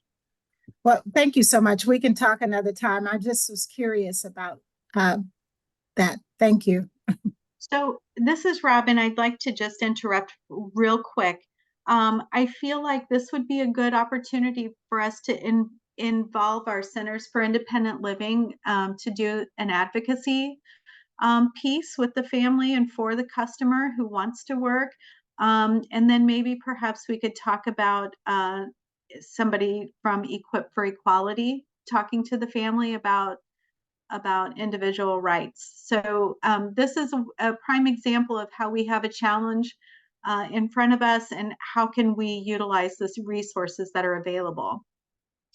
Well, thank you so much. We can talk another time. I just was curious about that. Thank you. So this is Robin. I'd like to just interrupt real quick. I feel like this would be a good opportunity for us to involve our Centers for Independent Living to do an advocacy piece with the family and for the customer who wants to work. And then maybe perhaps we could talk about somebody from Equip for Equality talking to the family about individual rights. So this is a prime example of how we have a challenge in front of us and how can we utilize these resources that are available.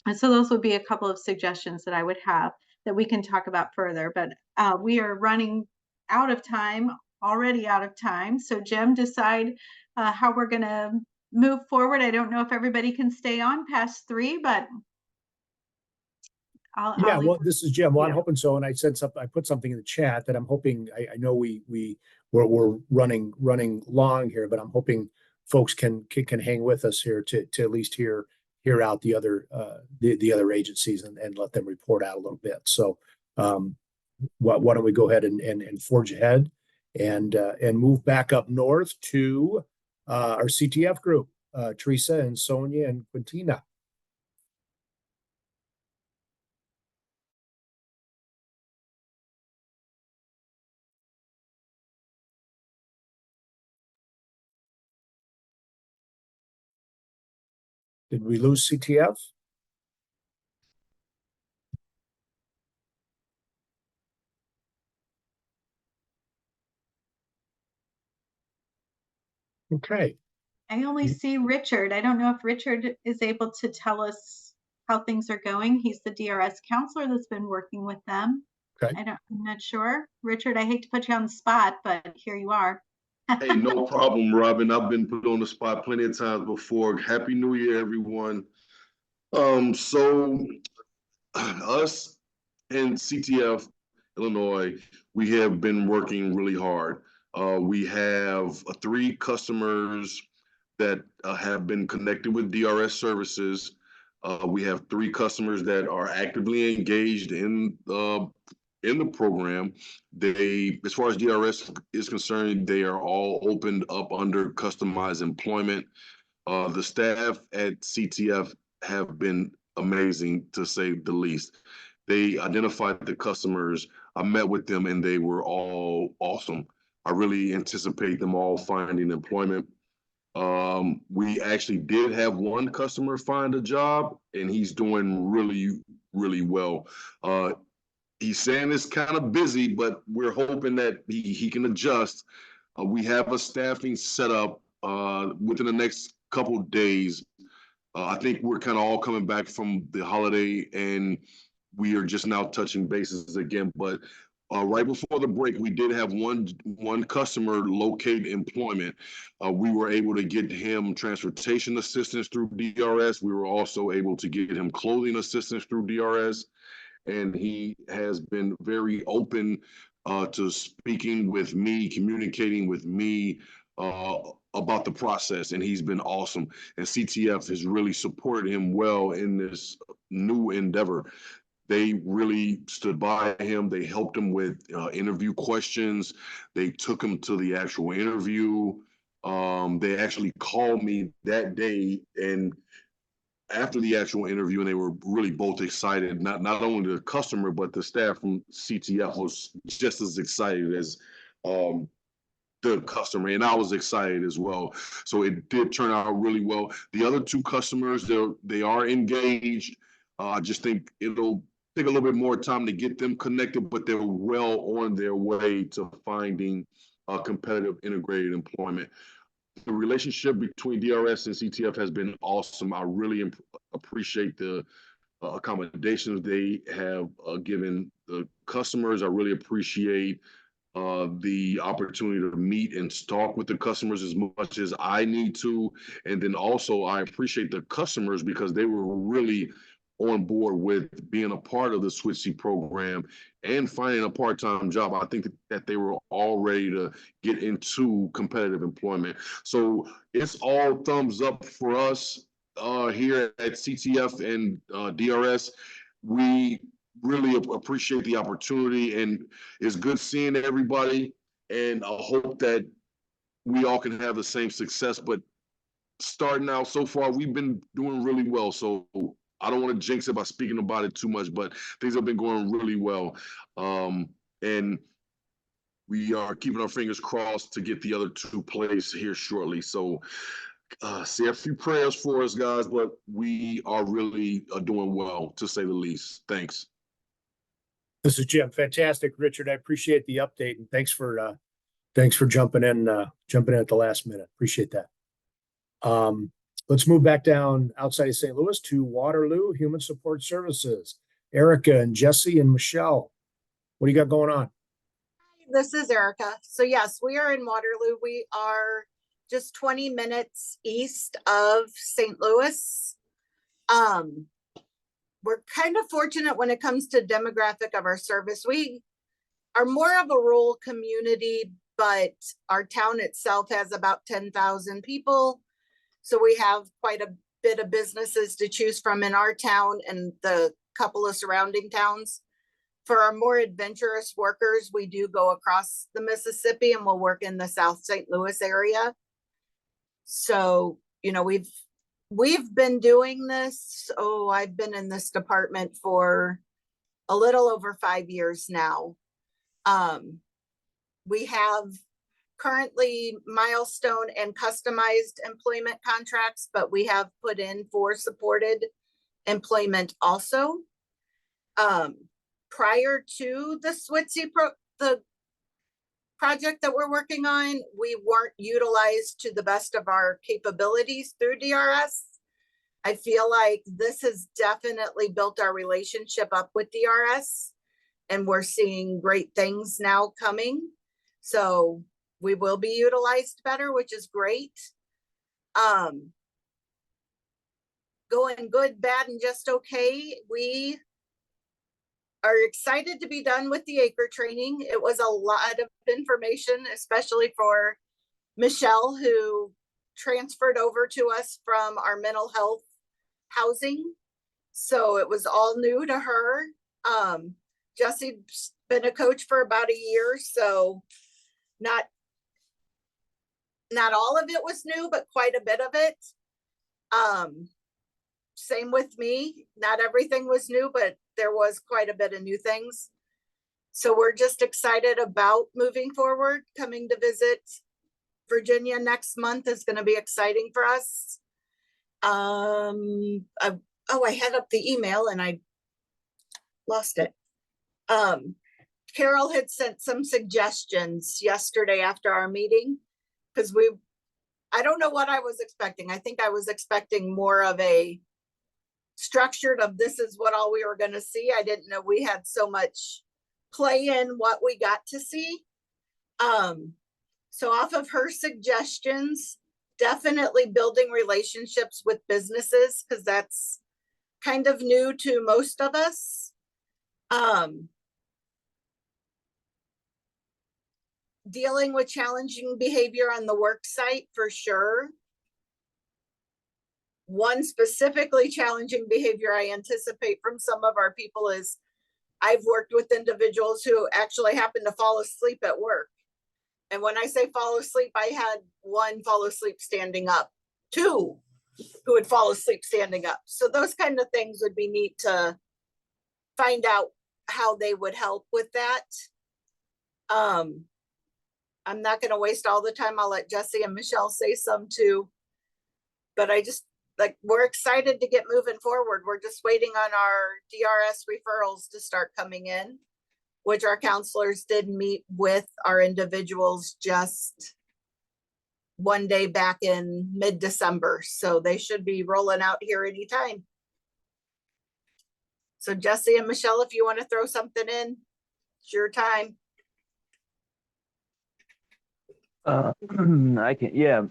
And so those would be a couple of suggestions that I would have that we can talk about further, but we are running already out of time. So Jim, decide how we're gonna move forward. I don't know if everybody can stay on past 3, but Yeah, well, this is Jim. Well, I'm Yeah. hoping so. And I said something, I put something in the chat that I'm hoping, I know we're running long here, but I'm hoping folks can hang with us here to at least hear out the other agencies and let them report out a little bit. So why don't we go ahead and forge ahead and move back up north to our CTF group, Teresa and Sonia and Quintina. Did we lose CTF? Okay. I only see Richard. I don't know if Richard is able to tell us how things are going. He's the DRS counselor that's been working with them. Okay. I'm not sure. Richard, I hate to put you on the spot, but here you are. Hey, no problem, Robin. I've been put on the spot plenty of times before. Happy New Year, everyone. So us and CTF Illinois, we have been working really hard. We have 3 customers that have been connected with DRS services. We have 3 customers that are actively engaged in in the program. They, as far as DRS is concerned, they are all opened up under customized employment. The staff at CTF have been amazing, to say the least. They identified the customers. I met with them and they were all awesome. I really anticipate them all finding employment. We actually did have one customer find a job and he's doing really, really well. He's saying it's kind of busy, but we're hoping that he can adjust. We have a staffing set up within the next couple of days. I think we're kind of all coming back from the holiday and we are just now touching bases again. But right before the break, we did have one customer locate employment. We were able to get him transportation assistance through DRS. We were also able to get him clothing assistance through DRS. And he has been very open to speaking with me, communicating with me about the process, and he's been awesome. And CTF has really supported him well in this new endeavor. They really stood by him. They helped him with interview questions. They took him to the actual interview. They actually called me that day and after the actual interview, and they were really both excited. Not only the customer, but the staff from CTF was just as excited as the customer, and I was excited as well. So it did turn out really well. The other two customers, they are engaged. I just think it'll take a little bit more time to get them connected, but they're well on their way to finding competitive integrated employment. The relationship between DRS and CTF has been awesome. I really appreciate the accommodations they have given the customers. I really appreciate the opportunity to meet and talk with the customers as much as I need to. And then also I appreciate the customers because they were really on board with being a part of the SWITC program and finding a part-time job. I think that they were all ready to get into competitive employment. So it's all thumbs up for us here at CTF and DRS. We really appreciate the opportunity, and it's good seeing everybody. And I hope that we all can have the same success. But starting out so far, we've been doing really well. So I don't want to jinx it by speaking about it too much, but things have been going really well. And we are keeping our fingers crossed to get the other two plays here shortly. So say a few prayers for us, guys, but we are really doing well, to say the least. Thanks. This is Jim. Fantastic, Richard. I appreciate the update, and thanks for jumping in at the last minute. Appreciate that. Let's move back down outside of St. Louis to Waterloo Human Support Services. Erica and Jesse and Michelle, what do you got going on? This is Erica. So yes, we are in Waterloo. We are just 20 minutes east of St. Louis. We're kind of fortunate when it comes to demographic of our service. We are more of a rural community, but our town itself has about 10,000 people. So we have quite a bit of businesses to choose from in our town and the couple of surrounding towns. For our more adventurous workers, we do go across the Mississippi and we'll work in the South St. Louis area. So, you know, we've been doing this. Oh, I've been in this department for a little over 5 years now. We have currently milestone and customized employment contracts, but we have put in for supported employment also. Prior to the SWITC the project that we're working on, we weren't utilized to the best of our capabilities through DRS. I feel like this has definitely built our relationship up with DRS, and we're seeing great things now coming. So we will be utilized better, which is great. Going good, bad, and just okay. We are excited to be done with the ACRE training. It was a lot of information, especially for Michelle, who transferred over to us from our mental health housing. So it was all new to her. Jesse's been a coach for about a year, so not all of it was new, but quite a bit of it. Same with me. Not everything was new, but there was quite a bit of new things. So we're just excited about moving forward. Coming to visit Virginia next month is going to be exciting for us. I had up the email and I lost it. Carol had sent some suggestions yesterday after our meeting, because I don't know what I was expecting. I think I was expecting more of a structured of this is what all we were going to see. I didn't know we had so much play in what we got to see. So off of her suggestions, definitely building relationships with businesses, because that's kind of new to most of us. Dealing with challenging behavior on the work site for sure. One specifically challenging behavior I anticipate from some of our people is I've worked with individuals who actually happen to fall asleep at work. And when I say fall asleep, I had one fall asleep standing up, two who would fall asleep standing up. So those kind of things would be neat to find out how they would help with that. I'm not going to waste all the time. I'll let Jesse and Michelle say some too. But we're excited to get moving forward. We're just waiting on our DRS referrals to start coming in, which our counselors did meet with our individuals just one day back in mid-December. So they should be rolling out here anytime. So Jesse and Michelle, if you want to throw something in, it's your time. I can, yeah.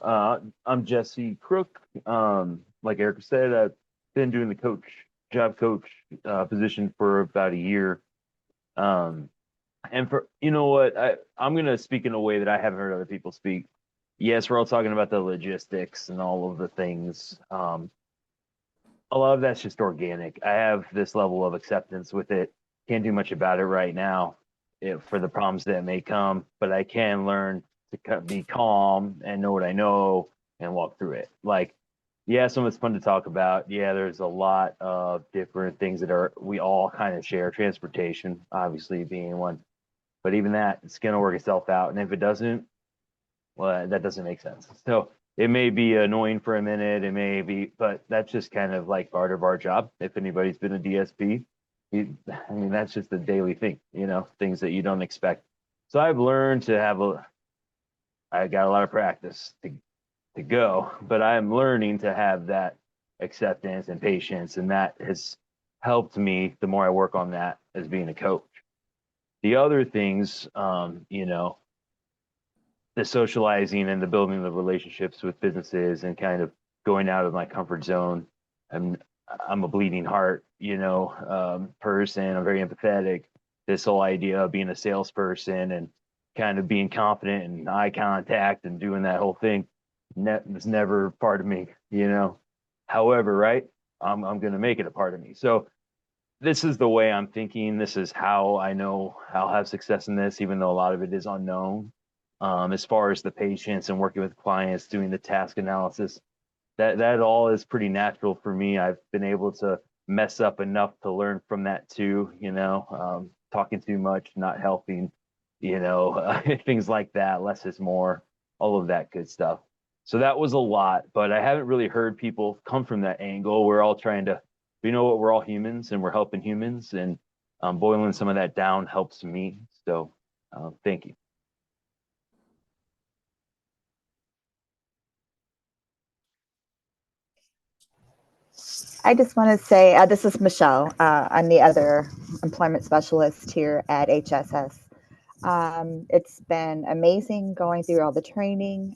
I'm Jesse Crook. Like Erica said, I've been doing the job coach position for about a year. And for, you know what, I'm going to speak in a way that I haven't heard other people speak. Yes, we're all talking about the logistics and all of the things. A lot of that's just organic. I have this level of acceptance with it. Can't do much about it right now for the problems that may come, but I can learn to be calm and know what I know and walk through it. Like, yeah, some of it's fun to talk about. Yeah, there's a lot of different things that we all kind of share, transportation obviously being one, but even that, it's going to work itself out. And if it doesn't, well, that doesn't make sense. So it may be annoying for a minute, it may be, but that's just kind of like part of our job. If anybody's been a DSP, I mean, that's just a daily thing, things that you don't expect. So I've learned to I got a lot of practice to go, but I'm learning to have that acceptance and patience, and that has helped me the more I work on that as being a coach. The other things, the socializing and the building the relationships with businesses and kind of going out of my comfort zone. I'm a bleeding heart, person. I'm very empathetic. This whole idea of being a salesperson and kind of being confident and eye contact and doing that whole thing was never part of me, However, right, I'm going to make it a part of me. So this is the way I'm thinking. This is how I know I'll have success in this, even though a lot of it is unknown. As far as the patience and working with clients, doing the task analysis, that all is pretty natural for me. I've been able to mess up enough to learn from that too, talking too much, not helping, things like that. Less is more, all of that good stuff. So that was a lot, but I haven't really heard people come from that angle. We're all trying to, we're all humans and we're helping humans, and boiling some of that down helps me. So thank you. I just want to say, this is Michelle. I'm the other employment specialist here at HSS. It's been amazing going through all the training.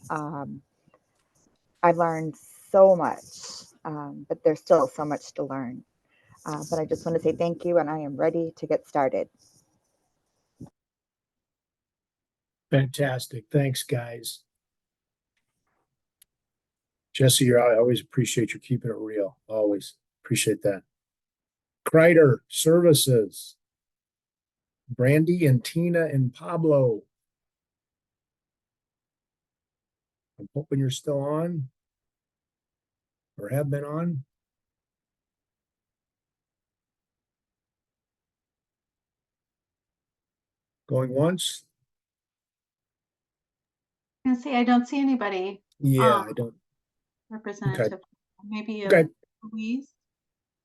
I've learned so much, but there's still so much to learn. But I just want to say thank you, and I am ready to get started. Fantastic. Thanks, guys. Jesse, I always appreciate you keeping it real. Always appreciate that. Kreider Services. Brandy and Tina and Pablo. I'm hoping you're still on or have been on. Going once? I see, I don't see anybody Yeah, I don't. representative. Maybe Okay. Louise.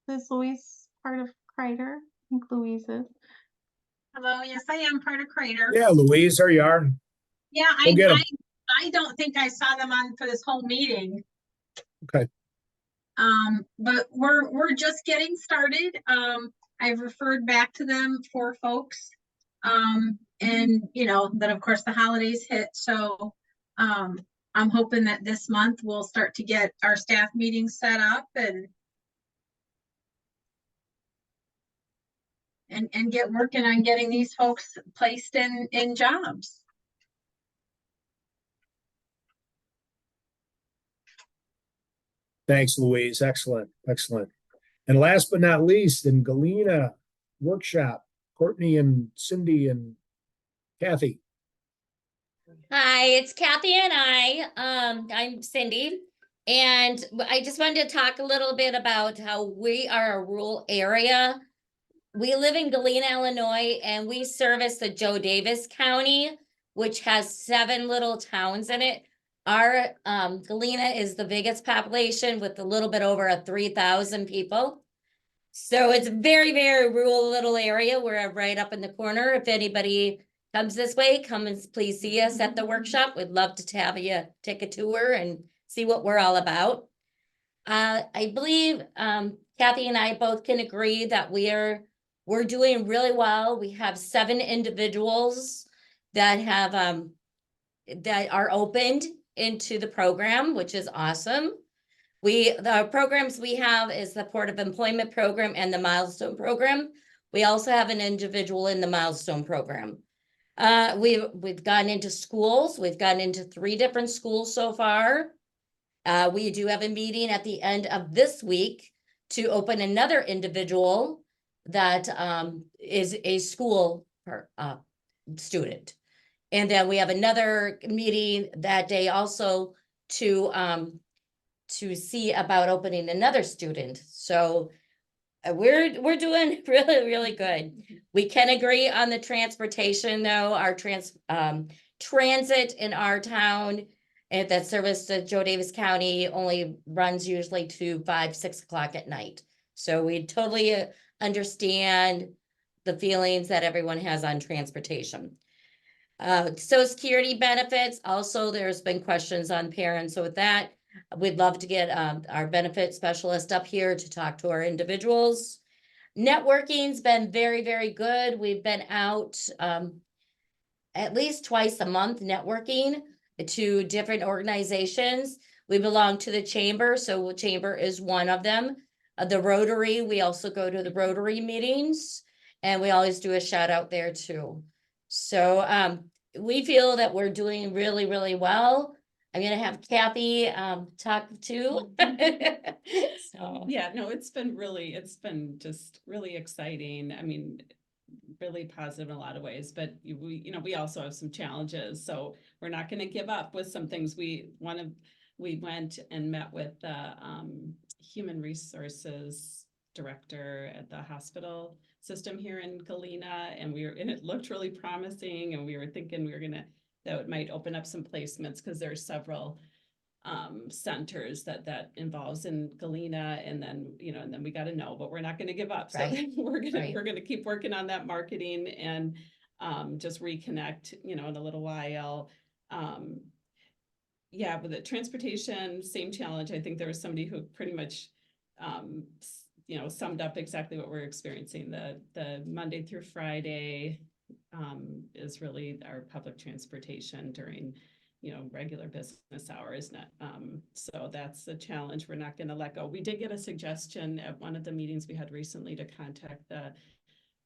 Is Louise part of Crater? I think Louise is. Hello, yes, I am part of Crater. Yeah, Louise, there you are. Yeah, Go get 'em. I don't think I saw them on for this whole meeting. Okay. But we're just getting started. I've referred back to them for folks. And you know, that of course the holidays hit, so I'm hoping that this month we'll start to get our staff meetings set up and get working on getting these folks placed in jobs. Thanks, Louise. Excellent. Excellent. And last but not least, in Galena workshop, Courtney and Cindy and Kathy. Hi, it's Kathy and I'm Cindy. And I just wanted to talk a little bit about how we are a rural area. We live in Galena, Illinois, and we service the Joe Davis County, which has 7 little towns in it. Our Galena is the biggest population with a little bit over 3,000 people. So it's a very, very rural little area. We're right up in the corner. If anybody comes this way, come and please see us at the workshop. We'd love to have you take a tour and see what we're all about. I believe Kathy and I both can agree that we're doing really well. We have 7 individuals that have that are opened into the program, which is awesome. The programs we have is the Port of Employment program and the Milestone program. We also have an individual in the Milestone program. We've gotten into schools. We've gotten into 3 different schools so far. We do have a meeting at the end of this week to open another individual that is a school student. And then we have another meeting that day also to see about opening another student. So we're doing really, really good. We can agree on the transportation though. Our transit in our town and that service to Joe Davis County only runs usually to 5, 6 o'clock at night. So we totally understand the feelings that everyone has on transportation. Social Security benefits, also there's been questions on parents. So with that, we'd love to get our benefit specialist up here to talk to our individuals. Networking's been very, very good. We've been out at least twice a month networking to different organizations. We belong to the Chamber, so Chamber is one of them. The Rotary, we also go to the Rotary meetings, and we always do a shout out there too. So we feel that we're doing really, really well. I'm gonna have Kathy talk too. So yeah, no, it's been just really exciting. I mean, really positive in a lot of ways, but we also have some challenges, so we're not going to give up with some things. We went and met with the human resources director at the hospital system here in Galena, and it looked really promising, and we were thinking that it might open up some placements because there are several centers that involves in Galena, and then we got to know, but we're not going to give up. So right. we're gonna keep working on that marketing and just reconnect, in a little while. Yeah, with the transportation, same challenge. I think there was somebody who pretty much summed up exactly what we're experiencing. The Monday through Friday is really our public transportation during regular business hours. So that's the challenge we're not going to let go. We did get a suggestion at one of the meetings we had recently to contact the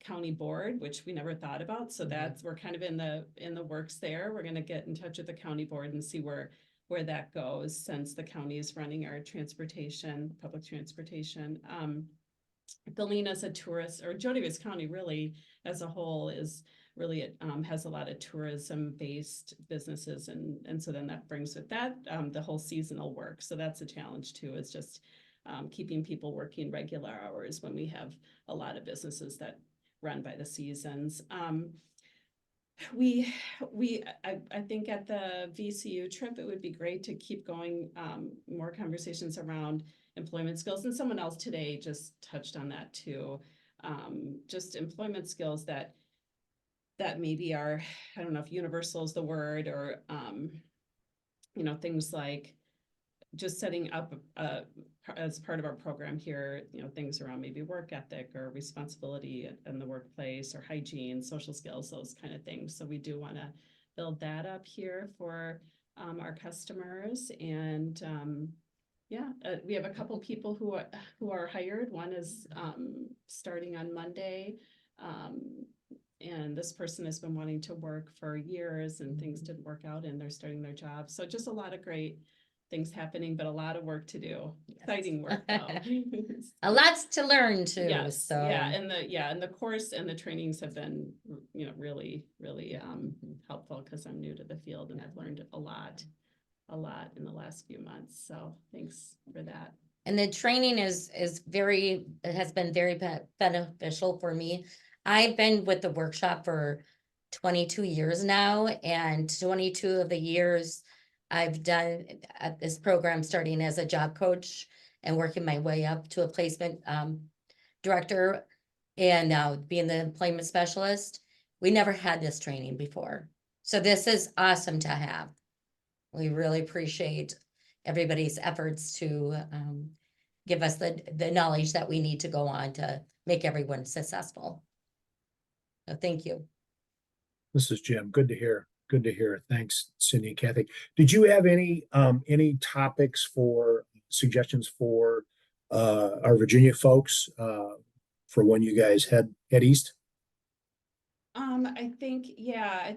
county board, which we never thought about. So we're kind of in the works there. We're going to get in touch with the county board and see where that goes, since the county is running our public transportation. Galena's a tourist, or Joe Davis County really as a whole is really has a lot of tourism-based businesses, and so then that brings with that the whole seasonal work. So that's a challenge too, is just keeping people working regular hours when we have a lot of businesses that run by the seasons. I think at the VCU trip, it would be great to keep going more conversations around employment skills, and someone else today just touched on that too. Just employment skills that maybe are, I don't know if universal is the word, or you know, things like just setting up as part of our program here, you know, things around maybe work ethic or responsibility in the workplace, or hygiene, social skills, those kind of things. So we do want to build that up here for our customers. And yeah, we have a couple people who are hired. One is starting on Monday. And this person has been wanting to work for years, and things didn't work out, and they're starting their job. So just a lot of great things happening, but a lot of work to do. Exciting work though. A lot to learn too. Yes, So yeah, and the course and the trainings have been, you know, really helpful, because I'm new to the field and I've learned a lot in the last few months. So thanks for that. And the training has been very beneficial for me. I've been with the workshop for 22 years now, and 22 of the years I've done at this program, starting as a job coach and working my way up to a placement director, and now being the employment specialist. We never had this training before. So this is awesome to have. We really appreciate everybody's efforts to give us the knowledge that we need to go on to make everyone successful. So thank you. This is Jim. Good to hear. Good to hear. Thanks, Cindy and Kathy. Did you have any topics for suggestions for our Virginia folks for when you guys head east? I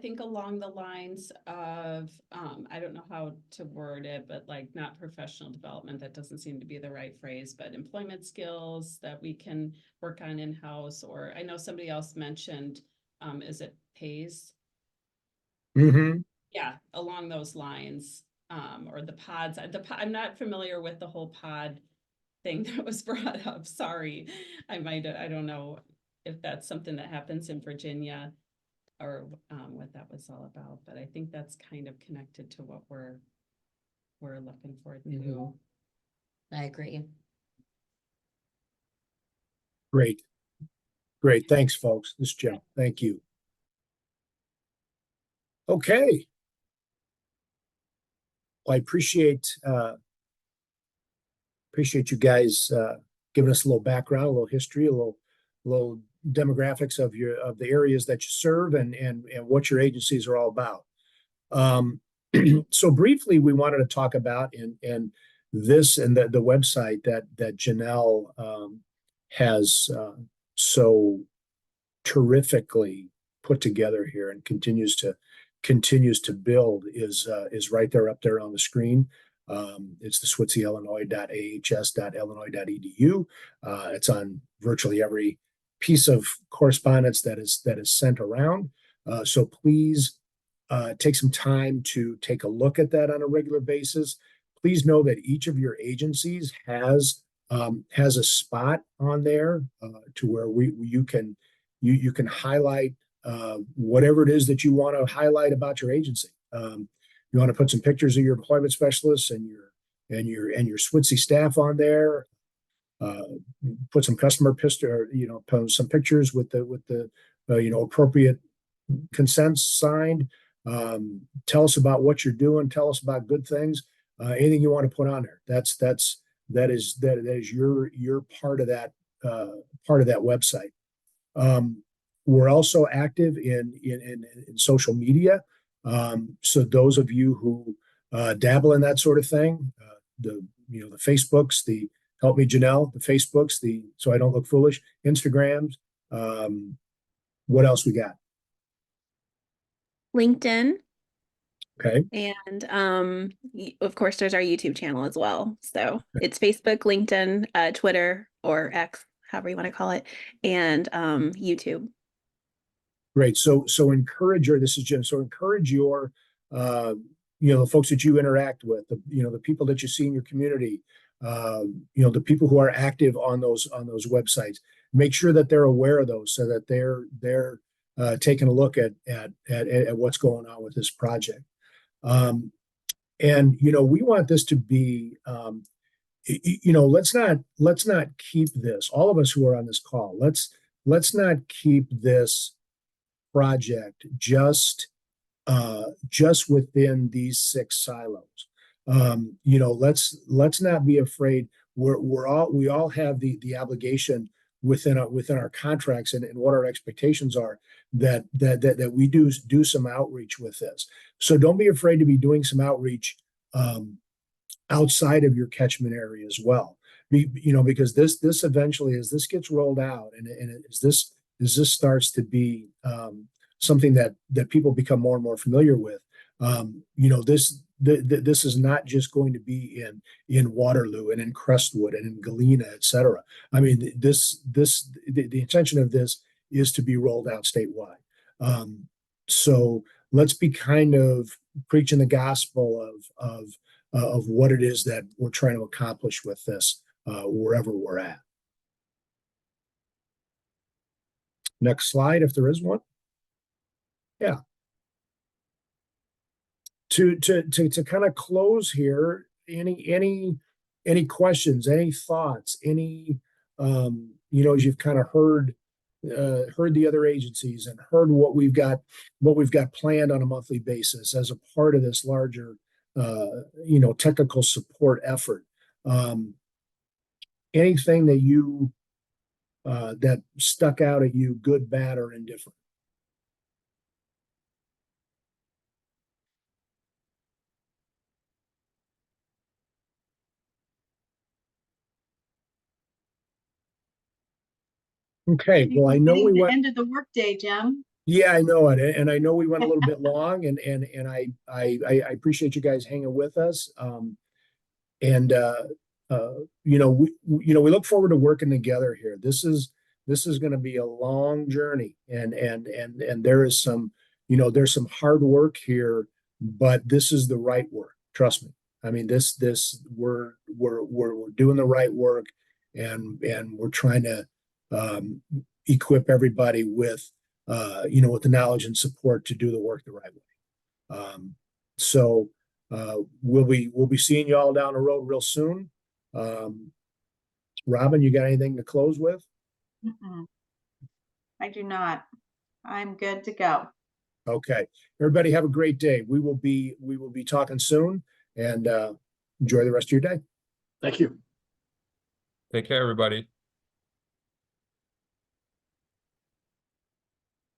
think along the lines of, I don't know how to word it, but like not professional development, that doesn't seem to be the right phrase, but employment skills that we can work on in-house. Or I know somebody else mentioned, is it PAYS? Mm-hmm. Yeah, along those lines, or the pods. I'm not familiar with the whole pod thing that was brought up. Sorry, I don't know if that's something that happens in Virginia, or what that was all about. But I think that's kind of connected to what we're looking for too. Mm-hmm. I agree. Great. Thanks, folks. This is Jim. Thank you. Okay. Well, I appreciate you guys giving us a little background, a little history, a little demographics of the areas that you serve, and what your agencies are all about. So briefly, we wanted to talk about and the website that Janelle has so terrifically put together here and continues to build is right there up there on the screen. It's the switzyillinois.ahs.illinois.edu. It's on virtually every piece of correspondence that is sent around. So please take some time to take a look at that on a regular basis. Please know that each of your agencies has a spot on there to where you can highlight whatever it is that you want to highlight about your agency. You want to put some pictures of your employment specialists and your SWITSY staff on there. Put some customer picture, post some pictures with the appropriate consents signed. Tell us about what you're doing. Tell us about good things. Anything you want to put on there. That is your part of that website. We're also active in social media. So those of you who dabble in that sort of thing, the Facebooks, the Help Me Janelle, the Facebooks, the So I Don't Look Foolish, Instagrams. What else we got? LinkedIn. Okay. And of course, there's our YouTube channel as well. So it's Facebook, LinkedIn, Twitter, or X, however you want to call it, and YouTube. Great. So encourage your, this is Jim. So encourage your, the folks that you interact with, the people that you see in your community, the people who are active on those websites. Make sure that they're aware of those so that they're taking a look at what's going on with this project. And we want this to be, let's not keep this, all of us who are on this call, let's not keep this project just within these 6 silos. Let's not be afraid. We all have the obligation within our contracts and what our expectations are that we do some outreach with this. So don't be afraid to be doing some outreach outside of your catchment area as well. Because this eventually, as this gets rolled out and as this starts to be something that people become more and more familiar with, this is not just going to be in Waterloo and in Crestwood and in Galena, et cetera. I mean, the intention of this is to be rolled out statewide. So let's be kind of preaching the gospel of what it is that we're trying to accomplish with this, wherever we're at. Next slide, if there is one. Yeah. To kind of close here, any questions, any thoughts, any as you've kind of heard the other agencies and heard what we've got planned on a monthly basis as a part of this larger technical support effort. Anything that you that stuck out at you, good, bad, or indifferent? Okay, well, I know we went. End of the workday, Jim. Yeah, I know it, and I know we went a little bit long, and I appreciate you guys hanging with us. We look forward to working together here. This is going to be a long journey, and there is some there's some hard work here, but this is the right work. Trust me. I mean, we're doing the right work, and we're trying to equip everybody with with the knowledge and support to do the work the right way. So we'll be seeing you all down the road real soon. Robin, you got anything to close with? I do not. I'm good to go. Okay, everybody have a great day. We will be talking soon, and enjoy the rest of your day. Thank you. Take care, everybody.